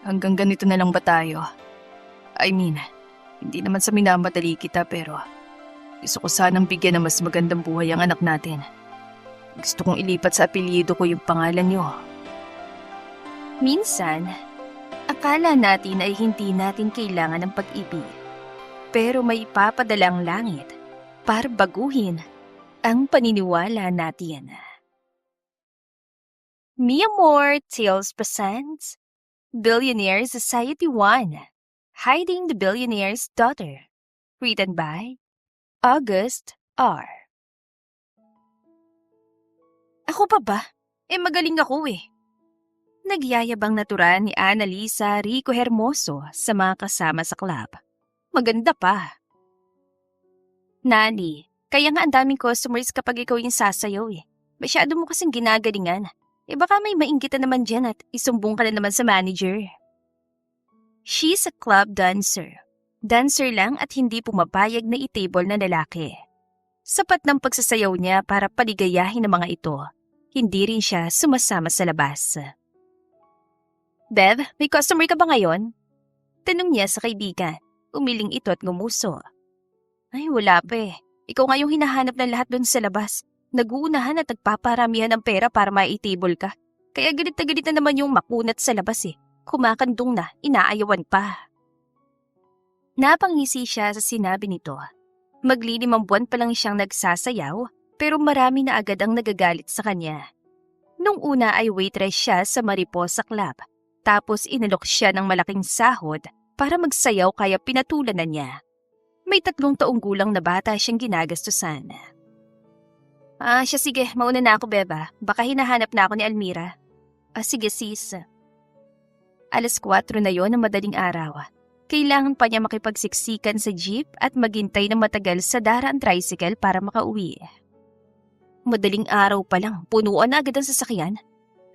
Hanggang ganito na lang ba tayo? I mean, hindi naman sa minamadali kita pero gusto ko sanang bigyan ng mas magandang buhay ang anak natin. Gusto kong ilipat sa apelyido ko yung pangalan niyo. Minsan, akala natin ay hindi natin kailangan ng pag-ibig. Pero may papadalang langit para baguhin ang paniniwala natin. Mi Amor Tales presents Billionaire Society 1, Hiding the Billionaire's Daughter. Written by August R. Ako pa ba? Magaling ako eh. Nagyayabang natural ni Annalisa Rico Hermoso sa mga kasama sa club. Maganda pa. Nani, kaya nga ang daming customers kapag ikaw yung sasayaw eh. Masyado mo kasing ginagalingan. Baka may mainggitan naman dyan at isumbong ka na naman sa manager. She's a club dancer. Dancer lang at hindi pumapayag na itable na lalaki. Sapat ng pagsasayaw niya para paligayahin ng mga ito. Hindi rin siya sumasama sa labas. Bev, may customer ka ba ngayon? Tanong niya sa kaibigan. Umiling ito at ngumuso. Ay, wala pa eh. Ikaw nga yung hinahanap ng lahat doon sa labas. Nag-uunahan at nagpaparamihan ng pera para maitable ka. Kaya galit na naman yung makunat sa labas eh. Kumakandong na, inaayawan pa. Napangisi siya sa sinabi nito. Maglilimang buwan pa lang siyang nagsasayaw, pero marami na agad ang nagagalit sa kanya. Nung una ay waitress siya sa Mariposa Club. Tapos inalok siya ng malaking sahod para magsayaw kaya pinatulan na niya. May 3 taong gulang na bata siyang ginagastusan. Siya sige, mauna na ako beba. Baka hinahanap na ako ni Almira. Sige sis. 4:00 na yon ng madaling araw. Kailangan pa niya makipagsiksikan sa jeep at maghintay ng matagal sa daraan tricycle para makauwi. Madaling araw pa lang, punuan na agad ang sasakyan.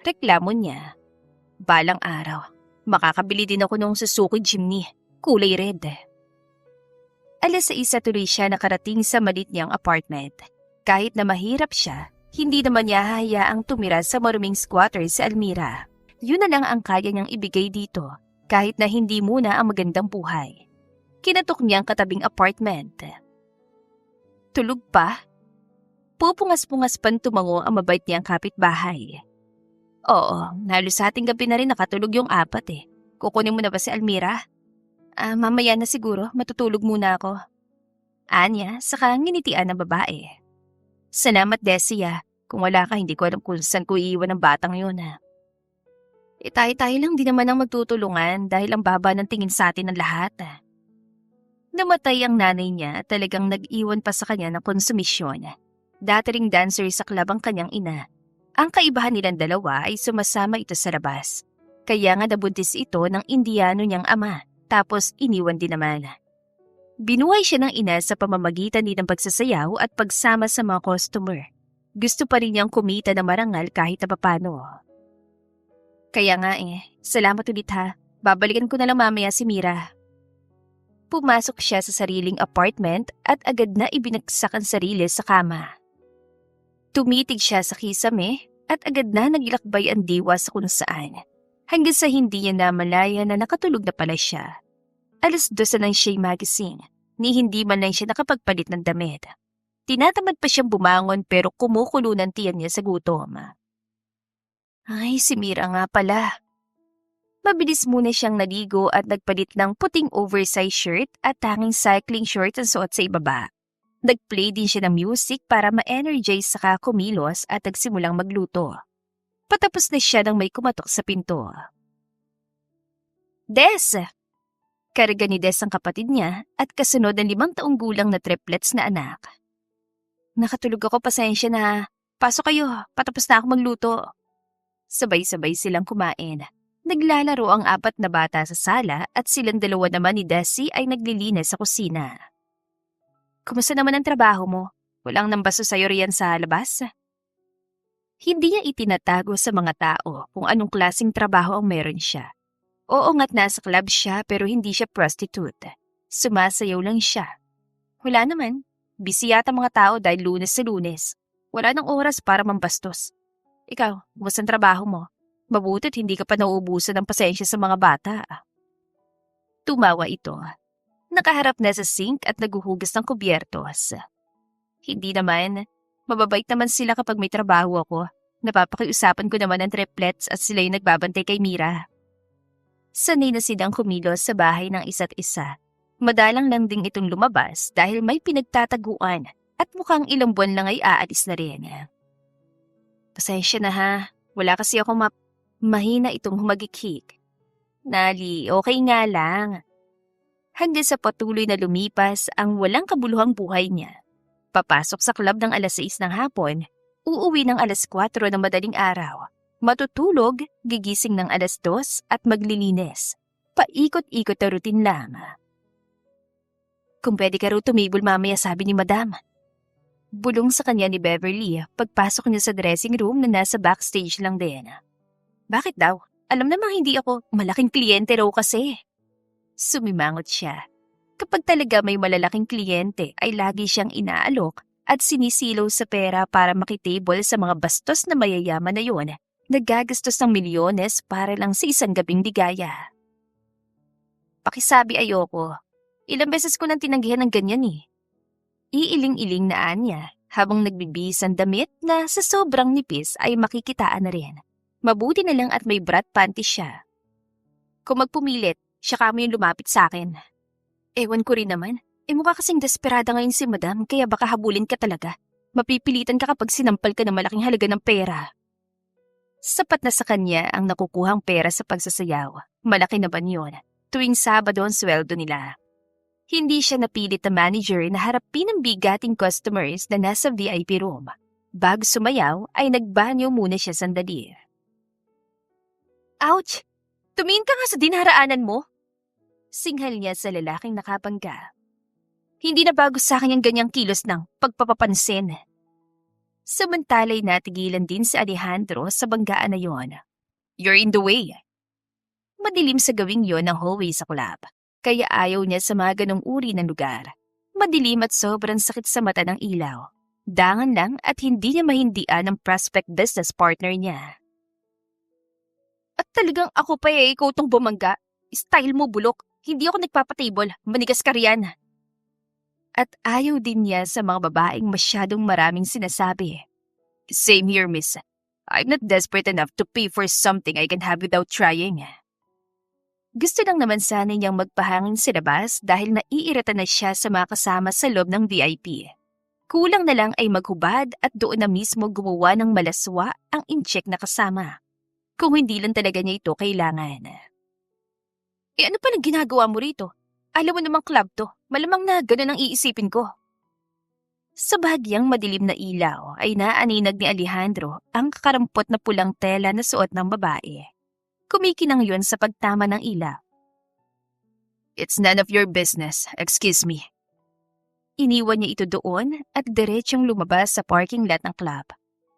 Reklamo niya. Balang araw, makakabili din ako ng Suzuki Jimny, kulay red. 6:00 tuloy siya nakarating sa malit niyang apartment. Kahit na mahirap siya, hindi naman niya hahayaang tumira sa maruming squatter sa Almira. Yun na lang ang kaya niyang ibigay dito, kahit na hindi muna ang magandang buhay. Kinatok niya ang katabing apartment. Tulog pa? Pupungas-pungas pan tumango ang mabait niyang kapitbahay. Oo, halos sa ating gabi na rin nakatulog yung 4 eh. Kukunin mo na ba si Almira? Mamaya na siguro, matutulog muna ako. Anya, saka nginitian ng babae. Salamat, Desia. Kung wala ka, hindi ko alam kung saan ko iiwan ng batang yun. Tayo-tayo lang din naman ang magtutulungan dahil ang baba ng tingin sa atin ng lahat. Namatay ang nanay niya, talagang nag-iwan pa sa kanya ng konsumisyon. Dati ring dancer sa club ang kanyang ina. Ang kaibahan nilang dalawa ay sumasama ito sa labas. Kaya nga nabuntis ito ng Indiano niyang ama, tapos iniwan din naman. Binuhay siya ng ina sa pamamagitan din ng pagsasayaw at pagsama sa mga customer. Gusto pa rin niyang kumita ng marangal kahit na papano. Kaya nga salamat ulit ha. Babalikan ko na lang mamaya si Mira. Pumasok siya sa sariling apartment at agad na ibinagsak ang sarili sa kama. Tumitig siya sa kisame at agad na nagilakbay ang diwa sa kung saan. Hanggang sa hindi niya namalaya na nakatulog na pala siya. 2:00 na ng Shea Magazine, ni hindi man lang siya nakapagpalit ng damit. Tinatamad pa siyang bumangon pero kumukulo ng tiyan niya sa gutom. Ay, si Mira nga pala. Mabilis muna siyang naligo at nagpalit ng puting oversized shirt at tanging cycling short ang suot sa ibaba. Nagplay din siya ng music para ma-energize saka kumilos at nagsimulang magluto. Patapos na siya nang may kumatok sa pinto. Des! Karga ni Des ang kapatid niya at kasunod ng 5 taong gulang na triplets na anak. Nakatulog ako, pasensya na. Pasok kayo, patapos na ako magluto. Sabay-sabay silang kumain. Naglalaro ang 4 na bata sa sala at silang 2 naman ni Desi ay naglilinis sa kusina. Kumusta naman ang trabaho mo? Walang nambaso sa'yo riyan sa labas? Hindi niya itinatago sa mga tao kung anong klaseng trabaho ang meron siya. Oo nga't nasa club siya pero hindi siya prostitute. Sumasayaw lang siya. Wala naman. Busy yata mga tao dahil Lunes sa Lunes. Wala nang oras para mambastos. Ikaw, kumusta ang trabaho mo? Mabutit hindi ka pa nauubusan ng pasensya sa mga bata. Tumawa ito. Nakaharap na sa sink at naguhugas ng kubyertos. Hindi naman. Mababait naman sila kapag may trabaho ako. Napapakiusapan ko naman ang triplets at sila yung nagbabantay kay Mira. Sanay na silang kumilos sa bahay ng isa't isa. Madalang lang ding itong lumabas dahil may pinagtataguan at mukhang ilang buwan lang ay aalis na rin. Pasensya na ha. Wala kasi ako mahina itong humagikik. Nali, okay nga lang. Hanggang sa patuloy na lumipas ang walang kabuluhang buhay niya. Papasok sa club ng alas 6 ng hapon, uuwi ng alas 4 ng madaling araw, matutulog, gigising ng alas 2 at maglilinis. Paikot-ikot na routine lang. Kung pwede ka raw tumibol mamaya, sabi ni Madam. Bulong sa kanya ni Beverly pagpasok niya sa dressing room na nasa backstage lang din. Bakit daw? Alam namang hindi ako malaking kliyente raw kasi. Sumimangot siya. Kapag talaga may malalaking kliyente ay lagi siyang inaalok at sinisilaw sa pera para makitable sa mga bastos na mayayaman na yun. Nagagastos ng milyones para lang sa isang gabing ligaya. Pakisabi ayoko. Ilang beses ko nang tinanggihan ng ganyan eh. Iiling-iling na anya habang nagbibihis ang damit na sa sobrang nipis ay makikitaan na rin. Mabuti na lang at may brat panty siya. Kung magpumilit, siya kamo yung lumapit sa akin. Ewan ko rin naman. Mukha kasing desperada ngayon si Madam kaya baka habulin ka talaga. Mapipilitan ka kapag sinampal ka ng malaking halaga ng pera. Sapat na sa kanya ang nakukuhang pera sa pagsasayaw. Malaki naman yun. Tuwing Sabado ang sweldo nila. Hindi siya napilit na manager na harapin ang bigating customers na nasa VIP room. Bago sumayaw ay nagbanyo muna siya sandali. Ouch! Tumingin ka nga sa dinaraanan mo! Singhal niya sa lalaking nakabangga. Hindi na bago sa akin ang ganyang kilos ng pagpapapansin. Samantala'y natigilan din si Alejandro sa banggaan na yon. You're in the way. Madilim sa gawing yon ang hallway sa club, kaya ayaw niya sa mga ganong uri ng lugar. Madilim at sobrang sakit sa mata ng ilaw. Dangan lang at hindi niya mahindian ang prospect business partner niya. At talagang ako pa ikaw tong bumangga. Style mo bulok. Hindi ako nagpapatable, manigas ka riyan. At ayaw din niya sa mga babaeng masyadong maraming sinasabi. Same here, miss. I'm not desperate enough to pay for something I can have without trying. Gusto lang naman sana niyang magpahangin sa labas dahil naiirita na siya sa mga kasama sa loob ng VIP. Kulang na lang ay maghubad at doon na mismo gumawa ng malaswa ang incheck na kasama. Kung hindi lang talaga niya ito kailangan. Ano pa nang ginagawa mo rito? Alam mo namang club to. Malamang na ganun ang iisipin ko. Sa bahagyang madilim na ilaw ay naaninag ni Alejandro ang kakarampot na pulang tela na suot ng babae. Kumikinang yun sa pagtama ng ilaw. It's none of your business. Excuse me. Iniwan niya ito doon at diretsyong lumabas sa parking lot ng club.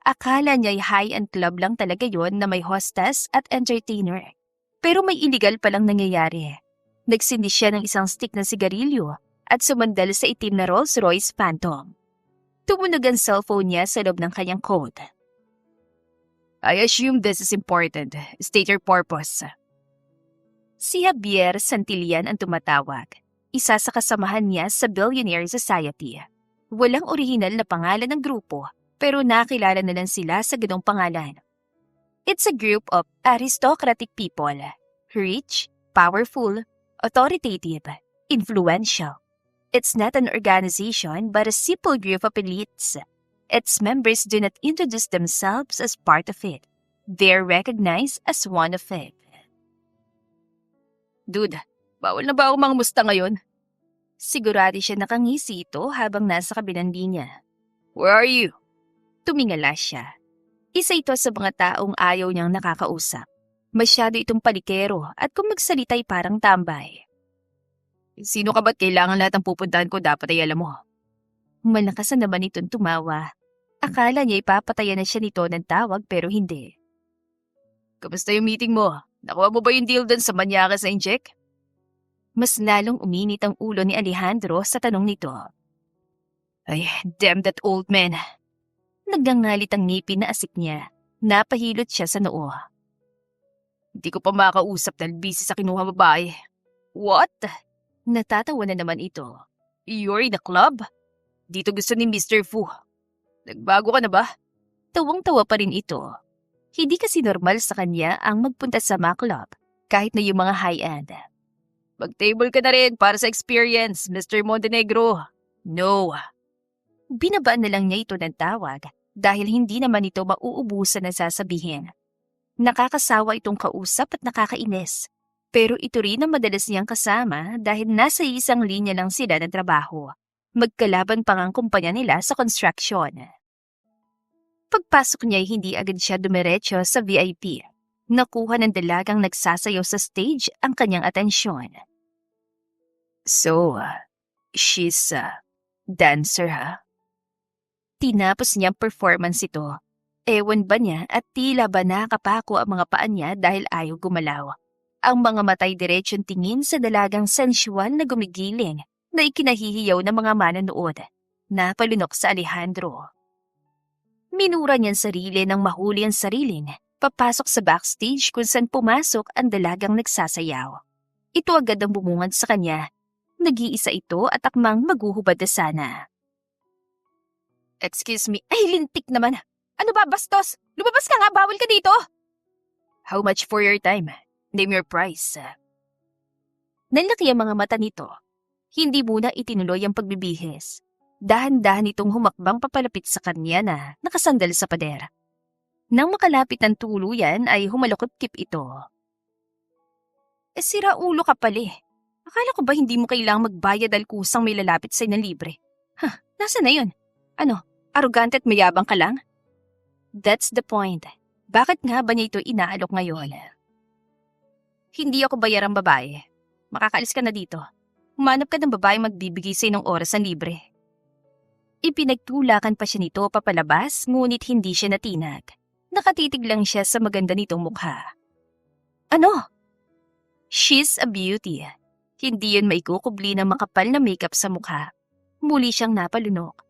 Akala niya'y high-end club lang talaga yon na may hostess at entertainer. Pero may illegal palang nangyayari. Nagsindi siya ng isang stick na sigarilyo at sumandal sa itim na Rolls-Royce Phantom. Tumunog ang cellphone niya sa loob ng kanyang coat. I assume this is important. State your purpose. Si Javier Santillan ang tumatawag. Isa sa kasamahan niya sa Billionaire Society. Walang orihinal na pangalan ng grupo pero nakilala na lang sila sa ganong pangalan. It's a group of aristocratic people. Rich, powerful, authoritative, influential. It's not an organization but a simple group of elites. Its members do not introduce themselves as part of it. They're recognized as one of it. Dude, bawal na ba ako mangumusta ngayon? Sigurado siya nakangisi ito habang nasa kabilang linya. Where are you? Tumingala siya. Isa ito sa mga taong ayaw niyang nakakausap. Masyado itong palikero at kung magsalita ay parang tambay. Sino ka ba't kailangan lahat ng pupuntahan ko dapat ay alam mo? Malakas na naman itong tumawa. Akala niya ipapatayan na siya nito ng tawag pero hindi. Kamusta yung meeting mo? Nakuha mo ba yung deal dun sa manyaka sa inject? Mas lalong uminit ang ulo ni Alejandro sa tanong nito. Ay, damn that old man. Nagngangalit ang ngipin na asik niya. Napahilot siya sa noo. Hindi ko pa makausap dahil busy sa kinuha babae. What? Natatawa na naman ito. You're in a club? Dito gusto ni Mr. Fu. Nagbago ka na ba? Tawang-tawa pa rin ito. Hindi kasi normal sa kanya ang magpunta sa mga club, kahit na yung mga high-end. Mag-table ka na rin para sa experience, Mr. Montenegro. No. Binabaan na lang niya ito ng tawag dahil hindi naman ito mauubusan na sasabihin. Nakakasawa itong kausap at nakakainis. Pero ito rin ang madalas niyang kasama dahil nasa isang linya lang sila ng trabaho. Magkalaban pa ang kumpanya nila sa construction. Pagpasok niya ay hindi agad siya dumiretso sa VIP. Nakuha ng dalagang nagsasayaw sa stage ang kanyang atensyon. So, she's a dancer, ha? Tinapos niyang performance ito. Ewan ba niya at tila ba nakapako ang mga paa niya dahil ayaw gumalaw. Ang mga matay diretsyong tingin sa dalagang sensual na gumigiling na ikinahihiyaw ng mga manonood. Napalunok sa Alejandro. Minura niyang sarili nang mahuli ang sariling papasok sa backstage kung saan pumasok ang dalagang nagsasayaw. Ito agad ang bumungad sa kanya. Nag-iisa ito at akmang maguhubad na sana. Excuse me. Ay, lintik naman! Ano ba, bastos? Lumabas ka nga, bawal ka dito! How much for your time? Name your price. Nanlaki ang mga mata nito. Hindi muna itinuloy ang pagbibihis. Dahan-dahan itong humakbang papalapit sa kanya na nakasandal sa pader. Nang makalapit ng tuluyan ay humalukot-kip ito. Sira ulo ka pala eh. Akala ko ba hindi mo kailangang magbayad dahil kusang may lalapit sa'yo ng libre? Nasa na yun? Ano, arugante at mayabang ka lang? That's the point. Bakit nga ba niya ito inaalok ngayon? Hindi ako bayarang babae. Makakaalis ka na dito. Humanap ka ng babae magbibigay sa'yo ng oras na libre. Ipinagtulakan pa siya nito papalabas ngunit hindi siya natinag. Nakatitig lang siya sa maganda nitong mukha. Ano? She's a beauty. Hindi yun maikukubli ng makapal na makeup sa mukha. Muli siyang napalunok.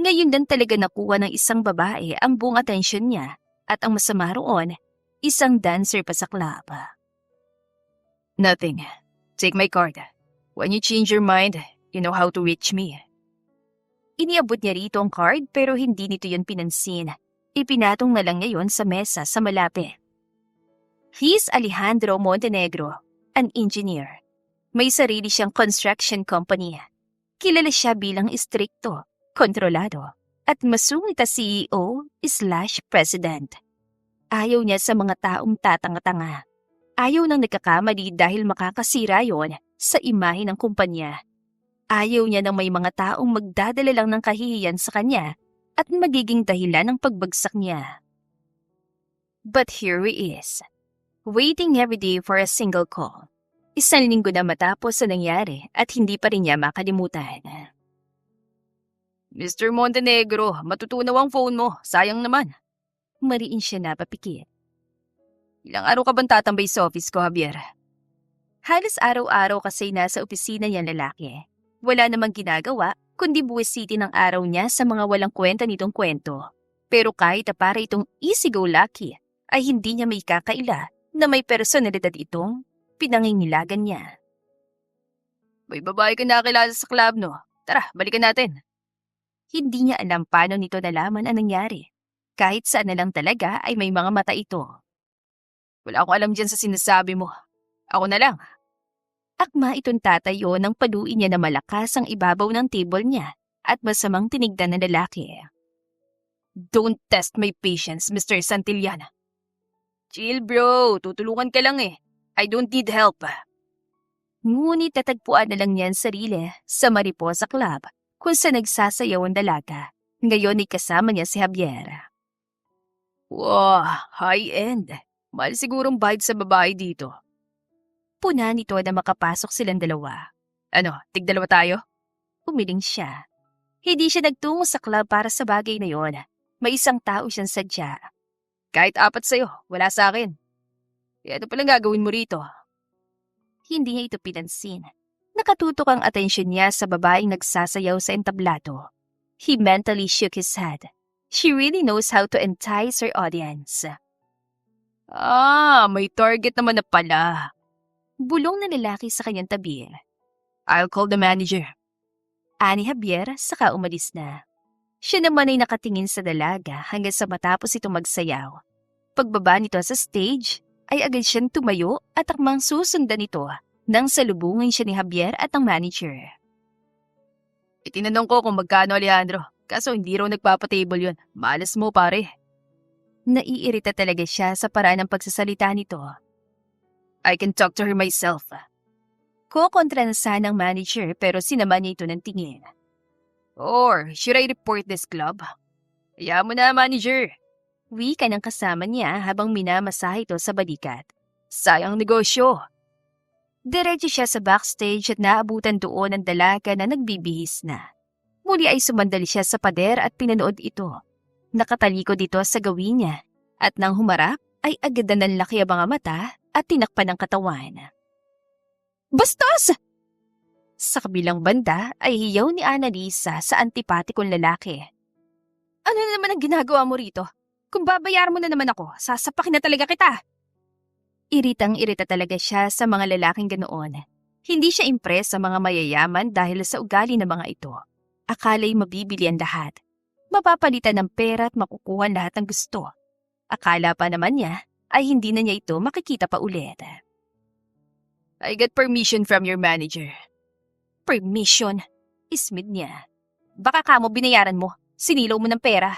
Ngayon din talaga nakuha ng isang babae ang buong atensyon niya at ang masama roon, isang dancer pa sa club. Nothing. Take my card. When you change your mind, you know how to reach me. Iniabot niya rito ang card pero hindi nito yun pinansin. Ipinatong na lang niya yun sa mesa sa malapit. He's Alejandro Montenegro, an engineer. May sarili siyang construction company. Kilala siya bilang istrikto, kontrolado, at masungit na CEO/president. Ayaw niya sa mga taong tatanga-tanga. Ayaw nang nagkakamali dahil makakasira yon sa imahe ng kumpanya. Ayaw niya ng may mga taong magdadala lang ng kahihiyan sa kanya at magiging dahilan ng pagbagsak niya. But here he is, waiting every day for a single call. Isang linggo na matapos sa nangyari at hindi pa rin niya makalimutan. Mr. Montenegro, matutunaw ang phone mo. Sayang naman. Mariin siya napapikit. Ilang araw ka bang tatambay sa office ko, Javier? Halos araw-araw kasi nasa opisina niyang lalaki. Wala namang ginagawa kundi buwisiti ng araw niya sa mga walang kwenta nitong kwento. Pero kahit na para itong easy-go-lucky, ay hindi niya may kakaila na may personalidad itong pinangingilagan niya. May babae ka nakilala sa club, no? Tara, balikan natin. Hindi niya alam paano nito nalaman ang nangyari. Kahit saan na lang talaga ay may mga mata ito. Wala akong alam dyan sa sinasabi mo. Ako na lang. Akma itong tatayo nang paluin niya na malakas ang ibabaw ng table niya at masamang tinignan ng lalaki. Don't test my patience, Mr. Santillana. Chill bro, tutulungan ka lang eh. I don't need help. Ngunit tatagpuan na lang niya ang sarili sa Mariposa Club kung saan nagsasayaw ang dalaga. Ngayon ay kasama niya si Javier. Wow, high-end. Mahal sigurong bayad sa babae dito. Puna nito na makapasok silang dalawa. Ano, tig-dalawa tayo? Umiling siya. Hindi siya nagtungo sa club para sa bagay na yon. May isang tao siyang sadya. Kahit 4 sa'yo, wala sa akin. E ano palang gagawin mo rito? Hindi niya ito pinansin. Nakatutok ang atensyon niya sa babaeng nagsasayaw sa entablado. He mentally shook his head. She really knows how to entice her audience. May target naman na pala. Bulong na lalaki sa kanyang tabi. I'll call the manager. Ani Javier saka umalis na. Siya naman ay nakatingin sa dalaga hanggang sa matapos ito magsayaw. Pagbaba nito sa stage, ay agad siyang tumayo at akmang susundan nito nang salubungin siya ni Javier at ang manager. Itinanong ko kung magkano, Alejandro. Kaso hindi raw nagpapatable yun. Malas mo, pare. Naiirita talaga siya sa paraan ng pagsasalita nito. I can talk to her myself. Kokontra na sana ng manager pero sinama niya ito ng tingin. Or should I report this club? Hayaan mo na, manager. Wika ng kasama niya habang minamasahe ito sa balikat. Sayang negosyo. Diretso siya sa backstage at naabutan doon ang dalaga na nagbibihis na. Muli ay sumandali siya sa pader at pinanood ito. Nakatalikod dito sa gawin niya at nang humarap ay agad na nanlaki ang mga mata at tinakpan ang katawan. Bastos! Sa kabilang banda ay hiyaw ni Annalisa sa antipatikong lalaki. Ano na naman ang ginagawa mo rito? Kung babayaran mo na naman ako, sasapakin na talaga kita. Iritang-irita talaga siya sa mga lalaking ganoon. Hindi siya impres sa mga mayayaman dahil sa ugali ng mga ito. Akala'y mabibili ang lahat. Mapapalitan ng pera at makukuha lahat ng gusto. Akala pa naman niya ay hindi na niya ito makikita pa ulit. I got permission from your manager. Permission? Ismid niya. Baka kamo binayaran mo, sinilaw mo ng pera.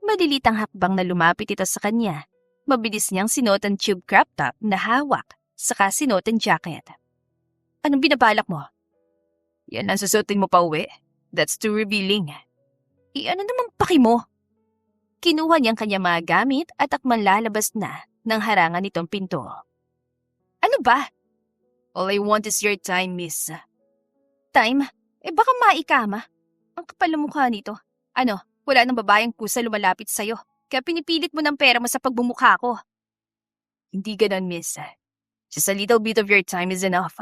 Malilitang hakbang na lumapit ito sa kanya. Mabilis niyang sinuot ang tube crop top na hawak, saka sinuot ang jacket. Anong binabalak mo? Yan ang susutin mo pa uwi. That's too revealing. Ano namang paki mo? Kinuha niyang kanya mga gamit at akman lalabas na nang harangan nitong pinto. Ano ba? All I want is your time, miss. Time? Baka maikama. Ang kapal ng mukha nito. Ano, wala nang babayang kusa lumalapit sa'yo. Kaya pinipilit mo ng pera mo sa pagbumukha ko. Hindi ganon, miss. Just a little bit of your time is enough.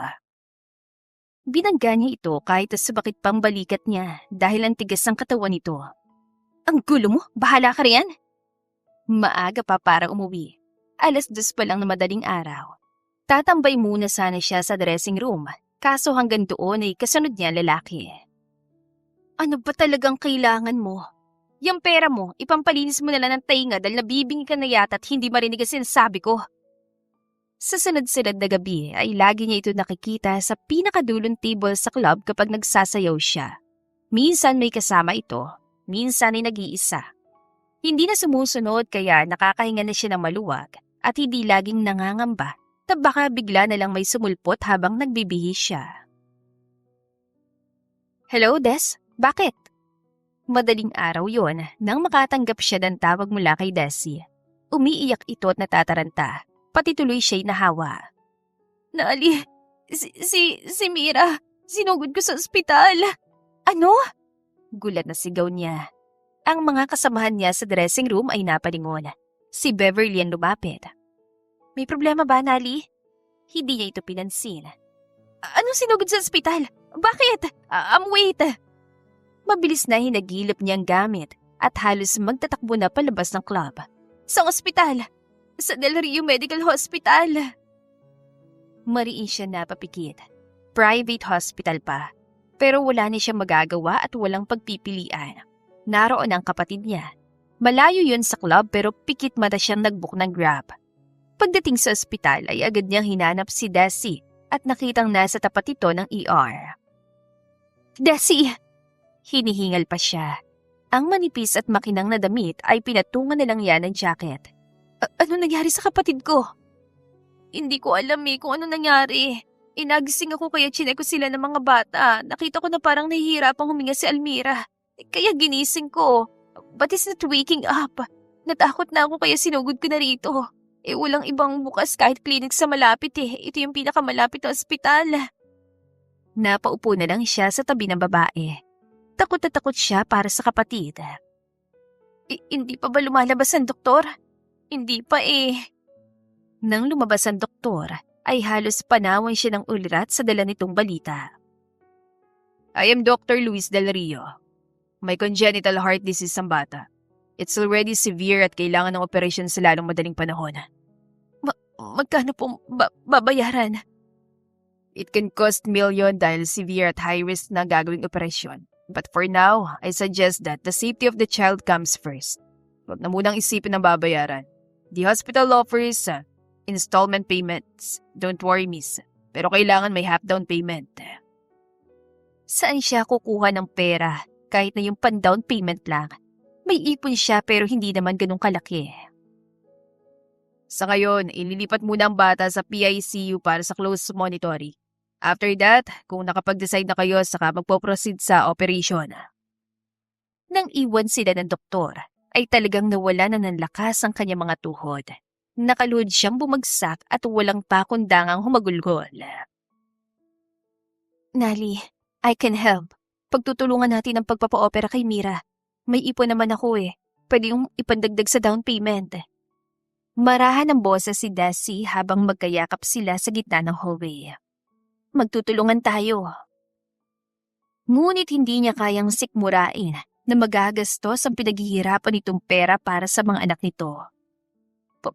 Binangga niya ito kahit sabakit pang balikat niya dahil ang tigas ng katawan nito. Ang gulo mo? Bahala ka riyan? Maaga pa para umuwi. 2:00 pa lang na madaling araw. Tatambay muna sana siya sa dressing room, kaso hanggang doon ay kasunod niya lalaki. Ano ba talagang kailangan mo? Yung pera mo, ipampalinis mo na lang ng tainga dahil nabibingi ka na yata at hindi marinig ang sinasabi ko. Sa sunod-sunod na gabi ay lagi niya ito nakikita sa pinakadulong table sa club kapag nagsasayaw siya. Minsan may kasama ito, minsan ay nag-iisa. Hindi na sumusunod kaya nakakahinga na siya ng maluwag at hindi laging nangangamba na baka bigla na lang may sumulpot habang nagbibihis siya. Hello, Des? Bakit? Madaling araw yon nang makatanggap siya ng tawag mula kay Desi. Umiiyak ito at natataranta. Pati tuloy siya'y nahawa. Nali, si Mira, sinugod ko sa ospital. Ano? Gulat na sigaw niya. Ang mga kasamahan niya sa dressing room ay napalingon. Si Beverly ang lumapit. May problema ba, Nali? Hindi niya ito pinansin. Anong sinugod sa ospital? Bakit? Wait. Mabilis na hinagilip niyang gamit at halos magtatakbo na palabas ng club. Sa ospital? Sa Del Rio Medical Hospital. Mariin siya napapikit. Private hospital pa. Pero wala na siyang magagawa at walang pagpipilian. Naroon ang kapatid niya. Malayo yun sa club pero pikit mata siyang nagbook ng Grab. Pagdating sa ospital ay agad niyang hinanap si Desi at nakitang nasa tapat ito ng ER. Desi! Hinihingal pa siya. Ang manipis at makinang na damit ay pinatungan na lang yan ng jacket. Ano nangyari sa kapatid ko? Hindi ko alam kung ano nangyari. Inagising ako kaya chinek ko sila ng mga bata. Nakita ko na parang nahihirapang huminga si Almira. Kaya ginising ko. But it's not waking up. Natakot na ako kaya sinugod ko na rito. Walang ibang bukas kahit clinic sa malapit . Ito yung pinakamalapit na ospital. Napaupo na lang siya sa tabi ng babae. Takot na takot siya para sa kapatid. Hindi pa ba lumalabas ang doktor? Hindi pa . Nang lumabas ang doktor, ay halos panawan siya ng ulirat sa dala nitong balita. I am Dr. Luis Del Rio. May congenital heart disease ang bata. It's already severe at kailangan ng operasyon sa lalong madaling panahon. Magkano pong babayaran? It can cost million dahil severe at high risk na gagawing operasyon. But for now, I suggest that the safety of the child comes first. Huwag na munang isipin ng babayaran. The hospital offers installment payments. Don't worry, miss. Pero kailangan may half down payment. Saan siya kukuha ng pera kahit na yung pan-down payment lang? May ipon siya pero hindi naman ganun kalaki. Sa ngayon, ililipat muna ang bata sa PICU para sa close monitoring. After that, kung nakapag-decide na kayo, saka magpo-proceed sa operation. Nang iwan sila ng doktor, ay talagang nawala na ng lakas ang kanyang mga tuhod. Nakaluhod siyang bumagsak at walang pakundangang humagulgol. Nali, I can help. Pagtutulungan natin ang pagpapa-opera kay Mira. May ipon naman ako eh. Pwede yung ipandagdag sa down payment. Marahan ng boses si Desi habang magkayakap sila sa gitna ng hallway. Magtutulungan tayo. Ngunit hindi niya kayang sikmurain na magagastos ang pinaghihirapan nitong pera para sa mga anak nito.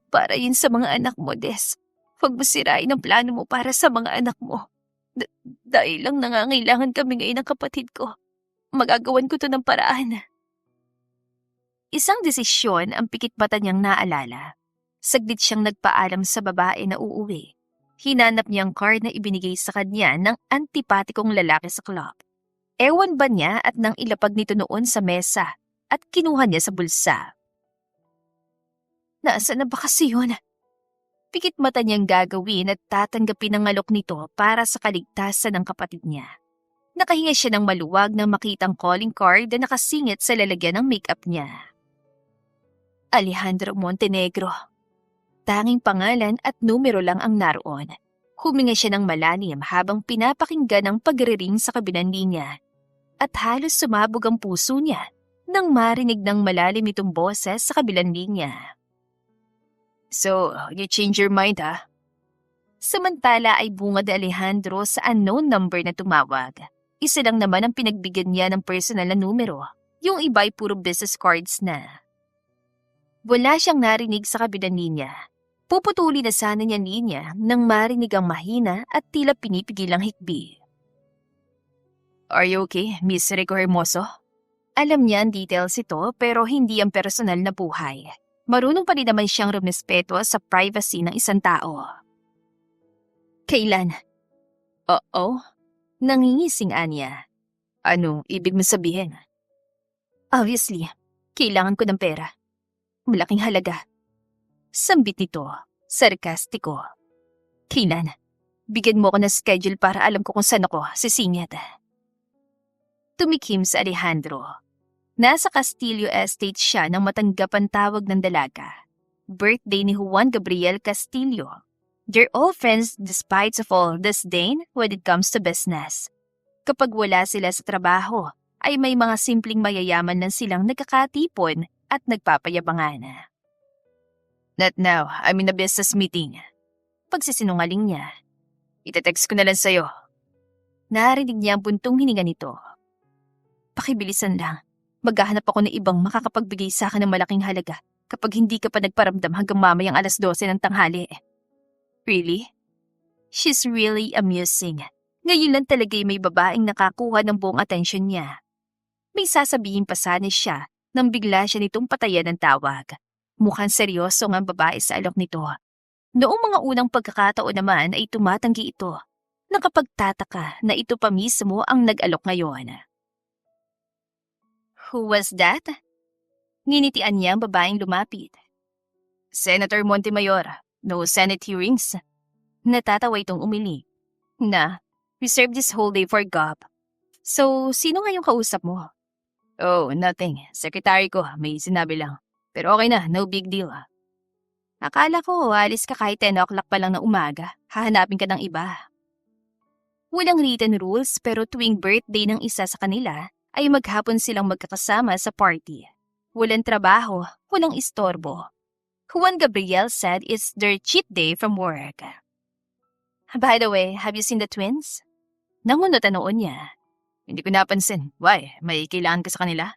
Para yun sa mga anak mo, Des. Huwag mo sirain ang plano mo para sa mga anak mo. Dahil lang nangangailangan kami ngayon ng kapatid ko. Magagawan ko to ng paraan. Isang desisyon ang pikit mata niyang naalala. Saglit siyang nagpaalam sa babae na uuwi. Hinanap niya ang card na ibinigay sa kanya ng antipatikong lalaki sa club. Ewan ba niya at nang ilapag nito noon sa mesa at kinuha niya sa bulsa. Nasaan na ba kasi yun? Pikit mata niyang gagawin at tatanggapin ang alok nito para sa kaligtasan ng kapatid niya. Nakahinga siya ng maluwag nang makitang calling card na nakasingit sa lalagyan ng makeup niya. Alejandro Montenegro. Tanging pangalan at numero lang ang naroon. Huminga siya ng malalim habang pinapakinggan ang pagre-ring sa kabilang linya. At halos sumabog ang puso niya nang marinig ng malalim itong boses sa kabilang linya. So, you change your mind, ha? Samantala ay bungad ni Alejandro sa unknown number na tumawag. Isa lang naman ang pinagbigyan niya ng personal na numero. Yung iba ay puro business cards na. Wala siyang narinig sa kabilang linya. Puputuli na sana niya linya nang marinig ang mahina at tila pinipigil ang hikbi. Are you okay, Miss Rico Hermoso? Alam niya ang details ito pero hindi ang personal na buhay. Marunong pa rin naman siyang rumespeto sa privacy ng isang tao. Kailan? Oo? Nangingising Anya. Ano ibig mo sabihin? Obviously, kailangan ko ng pera. Malaking halaga. Sambit nito, sarkastiko. Kailan? Bigyan mo ko ng schedule para alam ko kung saan ako sisingit. Tumikim sa Alejandro. Nasa Castillo Estate siya nang matanggap ang tawag ng dalaga. Birthday ni Juan Gabriel Castillo. They're all friends despite of all disdain when it comes to business. Kapag wala sila sa trabaho, ay may mga simpleng mayayaman lang silang nagkakatipon at nagpapayabangan. Not now, I'm in a business meeting. Pagsisinungaling niya. Itetext ko na lang sa'yo. Narinig niya ang buntong hininga nito. Pakibilisan lang. Maghahanap ako ng ibang makakapagbigay sa akin ng malaking halaga kapag hindi ka pa nagparamdam hanggang mamayang 12:00 ng tanghali. Really? She's really amusing. Ngayon lang talaga may babaeng nakakuha ng buong atensyon niya. May sasabihin pa sana siya nang bigla siya nitong patayan ng tawag. Mukhang seryoso ang babae sa alok nito. Noong mga unang pagkakataon naman ay tumatanggi ito. Nakapagtataka na ito pa mismo ang nag-alok ngayon. Who was that? Nginitian niya ang babaeng lumapit. Senator Montemayor, no Senate hearings. Natatawa itong umili. Reserve this whole day for Gob. So, sino nga yung kausap mo? Oh, nothing. Secretary ko, may sinabi lang. Pero okay na, no big deal. Akala ko, alis ka kahit 10 o'clock pa lang ng umaga. Hahanapin ka ng iba. Walang written rules pero tuwing birthday ng isa sa kanila, ay maghapon silang magkakasama sa party. Walang trabaho, walang istorbo. Juan Gabriel said it's their cheat day from work. By the way, have you seen the twins? Nangunot noon niya. Hindi ko napansin. Why? May kailangan ka sa kanila?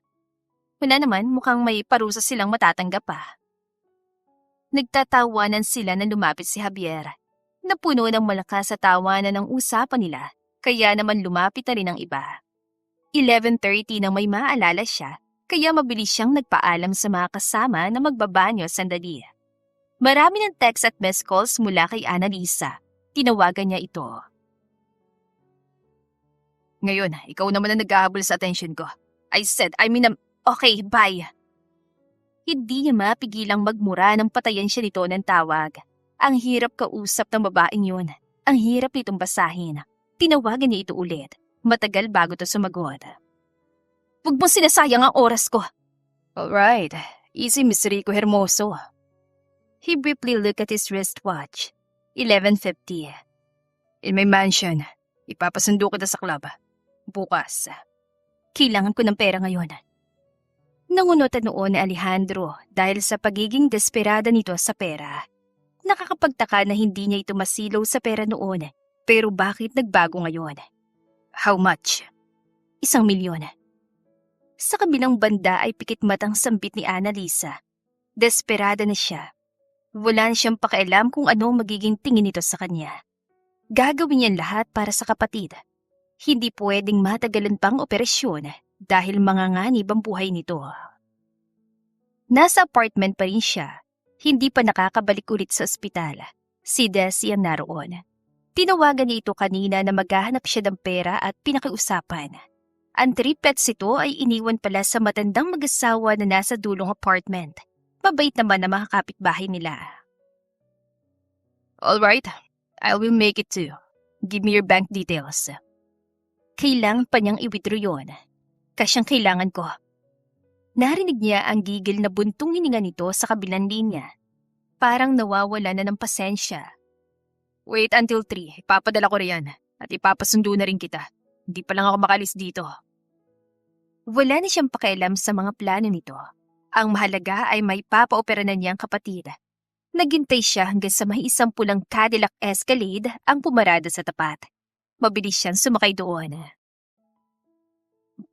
Wala naman, mukhang may parusa silang matatanggap pa. Nagtatawanan sila nang lumapit si Javier. Napuno ng malakas sa tawanan ng usapan nila, kaya naman lumapit na rin ang iba. 11:30 nang may maalala siya, kaya mabilis siyang nagpaalam sa mga kasama na magbabanyo sandali. Marami ng text at missed calls mula kay Annalisa. Tinawagan niya ito. Ngayon, ikaw naman ang naghahabol sa atensyon ko. Okay, bye. Hindi niya mapigilang magmura nang patayan siya nito ng tawag. Ang hirap kausap ng babaeng yun. Ang hirap nitong basahin. Tinawagan niya ito ulit. Matagal bago to sumagot. Huwag mo sinasayang ang oras ko. Alright, easy Miss Rico Hermoso. He briefly looked at his wristwatch. 11:50. In my mansion, ipapasundo kita sa club. Bukas. Kailangan ko ng pera ngayon. Nangunutan noon ni Alejandro dahil sa pagiging desperada nito sa pera. Nakakapagtaka na hindi niya ito masilaw sa pera noon, pero bakit nagbago ngayon? How much? 1,000,000. Sa kabilang banda ay pikit matang sambit ni Annalisa. Desperada na siya. Wala na siyang pakialam kung ano magiging tingin nito sa kanya. Gagawin niya lahat para sa kapatid. Hindi pwedeng matagalan pang operasyon dahil manganganib ang buhay nito. Nasa apartment pa rin siya. Hindi pa nakakabalik ulit sa ospital. Si Desi ang naroon. Tinawagan niya ito kanina na maghahanap siya ng pera at pinakiusapan. Ang triplets ito ay iniwan pala sa matandang mag-asawa na nasa dulong apartment. Mabait naman na mga kapitbahay nila. Alright, I will make it too. Give me your bank details. Kailangan pa niyang i-withdraw yun. Kasyang kailangan ko. Narinig niya ang gigil na buntong hininga nito sa kabilang linya. Parang nawawala na ng pasensya. Wait until 3, ipapadala ko riyan at ipapasundo na rin kita. Hindi pa lang ako makalis dito. Wala na siyang pakialam sa mga plano nito. Ang mahalaga ay may papaopera na niyang kapatid. Naghintay siya hanggang sa may isang pulang Cadillac Escalade ang pumarada sa tapat. Mabilis siyang sumakay doon.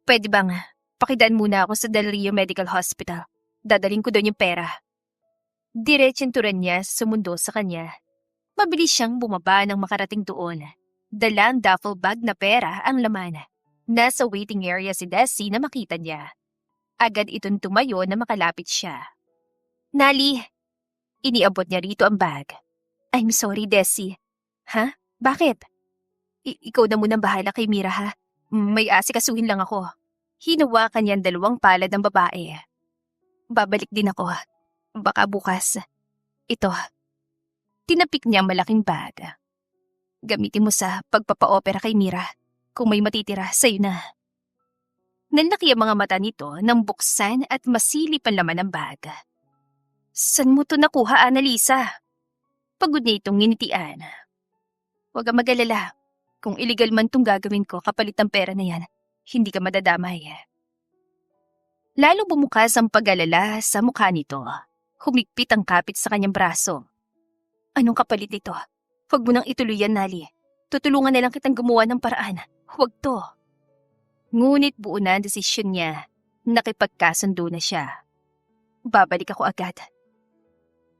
Pwede bang pakidaan muna ako sa Del Rio Medical Hospital? Dadaling ko doon yung pera. Diretsenturan niya sumundo sa kanya. Mabilis siyang bumaba nang makarating doon. Dala ang duffel bag na pera ang laman. Nasa waiting area si Desi na makita niya. Agad itong tumayo na makalapit siya. Nali! Iniabot niya rito ang bag. I'm sorry, Desi. Ha? Bakit? Ikaw na munang bahala kay Mira, ha? May asikasuhin lang ako. Hinawakan niya ang 2 palad ng babae. Babalik din ako. Baka bukas. Ito. Tinapik niya ang malaking bag. Gamitin mo sa pagpapa-opera kay Mira. Kung may matitira, sa'yo na. Nanlaki ang mga mata nito nang buksan at masilip ang laman ng bag. San mo to nakuha, Annalisa? Pagod niya itong nginitian. Huwag kang mag-alala. Kung illegal man itong gagawin ko kapalit ng pera na yan, hindi ka madadamay. Lalo bumukas ang pag-alala sa mukha nito. Humigpit ang kapit sa kanyang braso. Anong kapalit nito? Huwag mo nang ituloy yan, Nali. Tutulungan na lang kitang gumawa ng paraan. Huwag to. Ngunit buo na ang desisyon niya. Nakipagkasundo na siya. Babalik ako agad.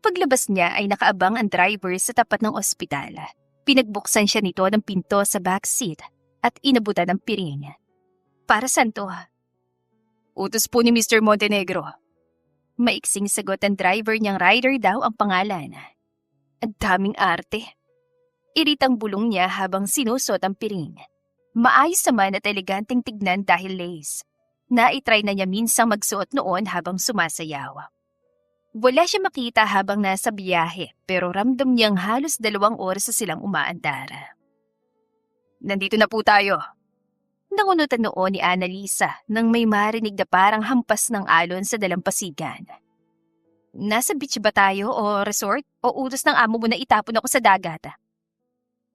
Paglabas niya ay nakaabang ang driver sa tapat ng ospital. Pinagbuksan siya nito ng pinto sa backseat at inabutan ng piring. Para saan to? Utos po ni Mr. Montenegro. Maiksing sagot ang driver niyang Ryder daw ang pangalan. Ang daming arte. Iritang bulong niya habang sinusot ang piring. Maayos naman at eleganteng tignan dahil lace. Naitry na niya minsang magsuot noon habang sumasayaw. Wala siya makita habang nasa biyahe pero ramdam niyang halos 2 oras na silang umaandar. Nandito na po tayo. Nangunutan noon ni Annalisa nang may marinig na parang hampas ng alon sa dalampasigan. Nasa beach ba tayo o resort o utos ng amo mo na itapon ako sa dagat?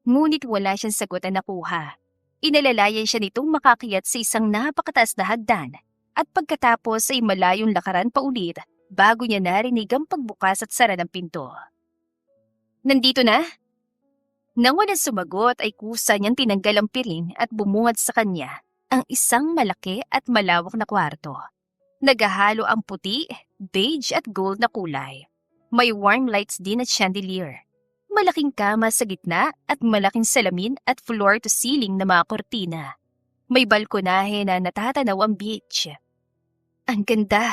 Ngunit wala siyang sagot na nakuha. Inalalayan siya nitong makakiyat sa isang napakataas na hagdan at pagkatapos ay malayong lakaran pa ulit bago niya narinig ang pagbukas at sara ng pinto. Nandito na? Nang walang sumagot ay kusa niyang tinanggal ang piring at bumungad sa kanya ang isang malaki at malawak na kwarto. Naghahalo ang puti, beige at gold na kulay. May warm lights din at chandelier. Malaking kama sa gitna at malaking salamin at floor-to-ceiling na mga kortina. May balkonahe na natatanaw ang beach. Ang ganda.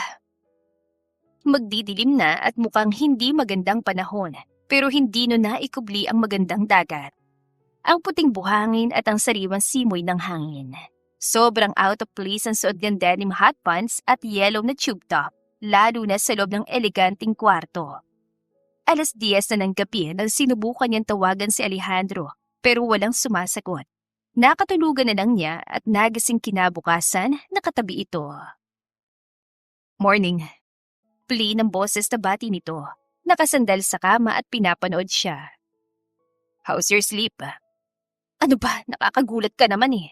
Magdidilim na at mukhang hindi magandang panahon, pero hindi no na ikubli ang magandang dagat. Ang puting buhangin at ang sariwang simoy ng hangin. Sobrang out of place ang suot ng denim hot pants at yellow na tube top, lalo na sa loob ng eleganting kwarto. 10:00 na ng gabi nang sinubukan niyang tawagan si Alejandro, pero walang sumasagot. Nakatulugan na lang niya at nagising kinabukasan nakatabi ito. Morning. Pli ng boses na bati nito. Nakasandal sa kama at pinapanood siya. How's your sleep? Ano ba? Nakakagulat ka naman eh.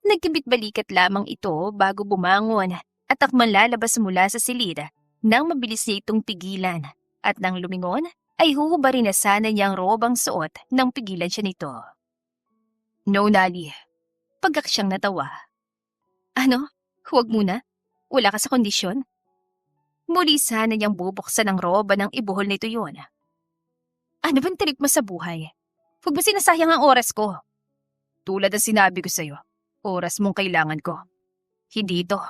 Nagkibit-balikat lamang ito bago bumangon at akmang lalabas mula sa silid nang mabilis niya itong pigilan at nang lumingon ay huhubarin na sana niyang robang suot nang pigilan siya nito. No, Nali. Pagkak siyang natawa. Ano? Huwag muna. Wala ka sa kondisyon? Muli sana niyang bubuksan ang roba ng ibuhol nito yun. Ano bang trip mo sa buhay? Huwag mo sinasayang ang oras ko. Tulad ng sinabi ko sa'yo, oras mong kailangan ko. Hindi ito.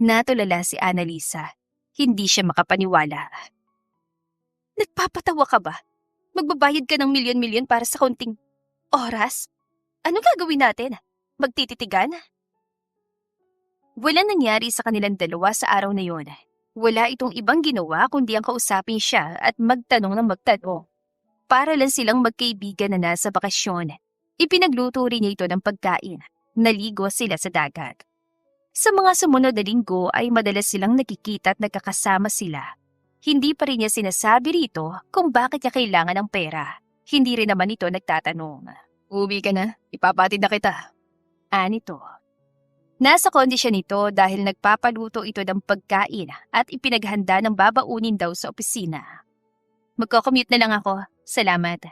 Natulala si Annalisa. Hindi siya makapaniwala. Nagpapatawa ka ba? Magbabayad ka ng milyon-milyon para sa kaunting oras? Ano gagawin natin? Magtititigan? Walang nangyari sa kanilang dalawa sa araw na yon. Wala itong ibang ginawa kundi ang kausapin siya at magtanong ng magtanong. Para lang silang magkaibigan na nasa bakasyon. Ipinagluto rin niya ito ng pagkain. Naligo sila sa dagat. Sa mga sumunod na linggo ay madalas silang nakikita at nagkakasama sila. Hindi pa rin niya sinasabi rito kung bakit niya kailangan ng pera. Hindi rin naman ito nagtatanong. Uwi ka na, ipapatid na kita. Anito. Nasa kondisyon nito dahil nagpapaluto ito ng pagkain at ipinaghanda ng babaunin daw sa opisina. Magko-commute na lang ako. Salamat.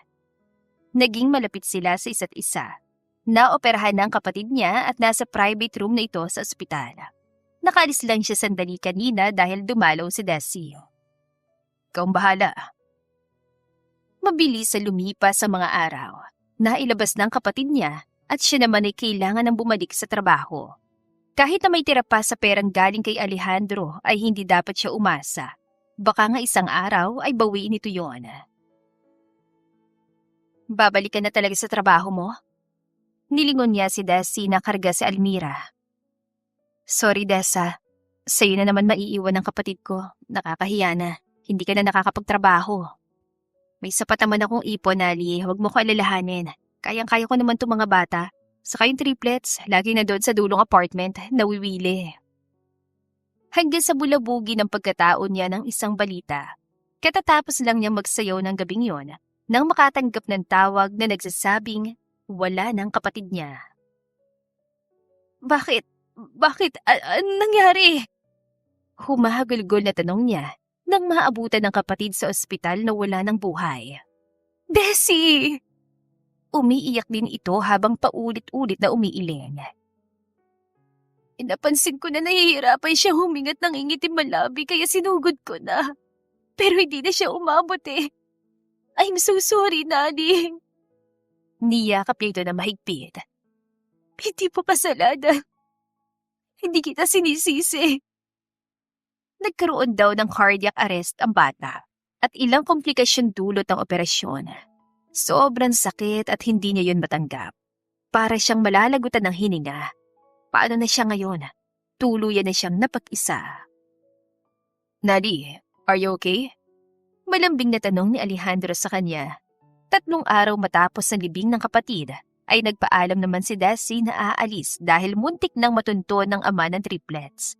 Naging malapit sila sa isa't isa. Naoperahan ng kapatid niya at nasa private room na ito sa ospital. Nakaalis lang siya sandali kanina dahil dumalaw si Desi. Ikaw ang bahala. Mabilis sa lumipas sa mga araw. Nailabas ng kapatid niya at siya naman ay kailangan ng bumalik sa trabaho. Kahit na may tira pa sa perang galing kay Alejandro ay hindi dapat siya umasa. Baka nga isang araw ay bawiin ito yon. Babalik ka na talaga sa trabaho mo? Nilingon niya si Desi na karga si Almira. Sorry Desa, sa'yo na naman maiiwan ng kapatid ko. Nakakahiya na, hindi ka na nakakapagtrabaho. May sapat naman akong ipon, Ali. Huwag mo ko alalahanin. Kayang-kaya ko naman itong mga bata. Saka yung triplets, lagi na doon sa dulong apartment, nawiwili. Hanggang sa bulabugi ng pagkataon niya ng isang balita. Katatapos lang niya magsayaw ng gabing yon nang makatanggap ng tawag na nagsasabing wala ng kapatid niya. Bakit? Bakit? Anong nangyari? Humahagulgol na tanong niya nang maabutan ng kapatid sa ospital na wala ng buhay. Desi! Umiiyak din ito habang paulit-ulit na umiiling. Napansin ko na nahihirapan siya humingat ng ingitim malabi kaya sinugod ko na. Pero hindi na siya umabot eh. I'm so sorry, Nani. Niyakap niya ito na mahigpit. Hindi po kasalanan. Hindi kita sinisisi. Nagkaroon daw ng cardiac arrest ang bata at ilang komplikasyon dulot ng operasyon. Sobrang sakit at hindi niya yun matanggap. Para siyang malalagutan ng hininga. Paano na siya ngayon? Tuluyan na siyang napag-isa. Nadi, are you okay? Malambing na tanong ni Alejandro sa kanya. 3 araw matapos ang libing ng kapatid, ay nagpaalam naman si Desi na aalis dahil muntik nang matunton ng ama ng triplets.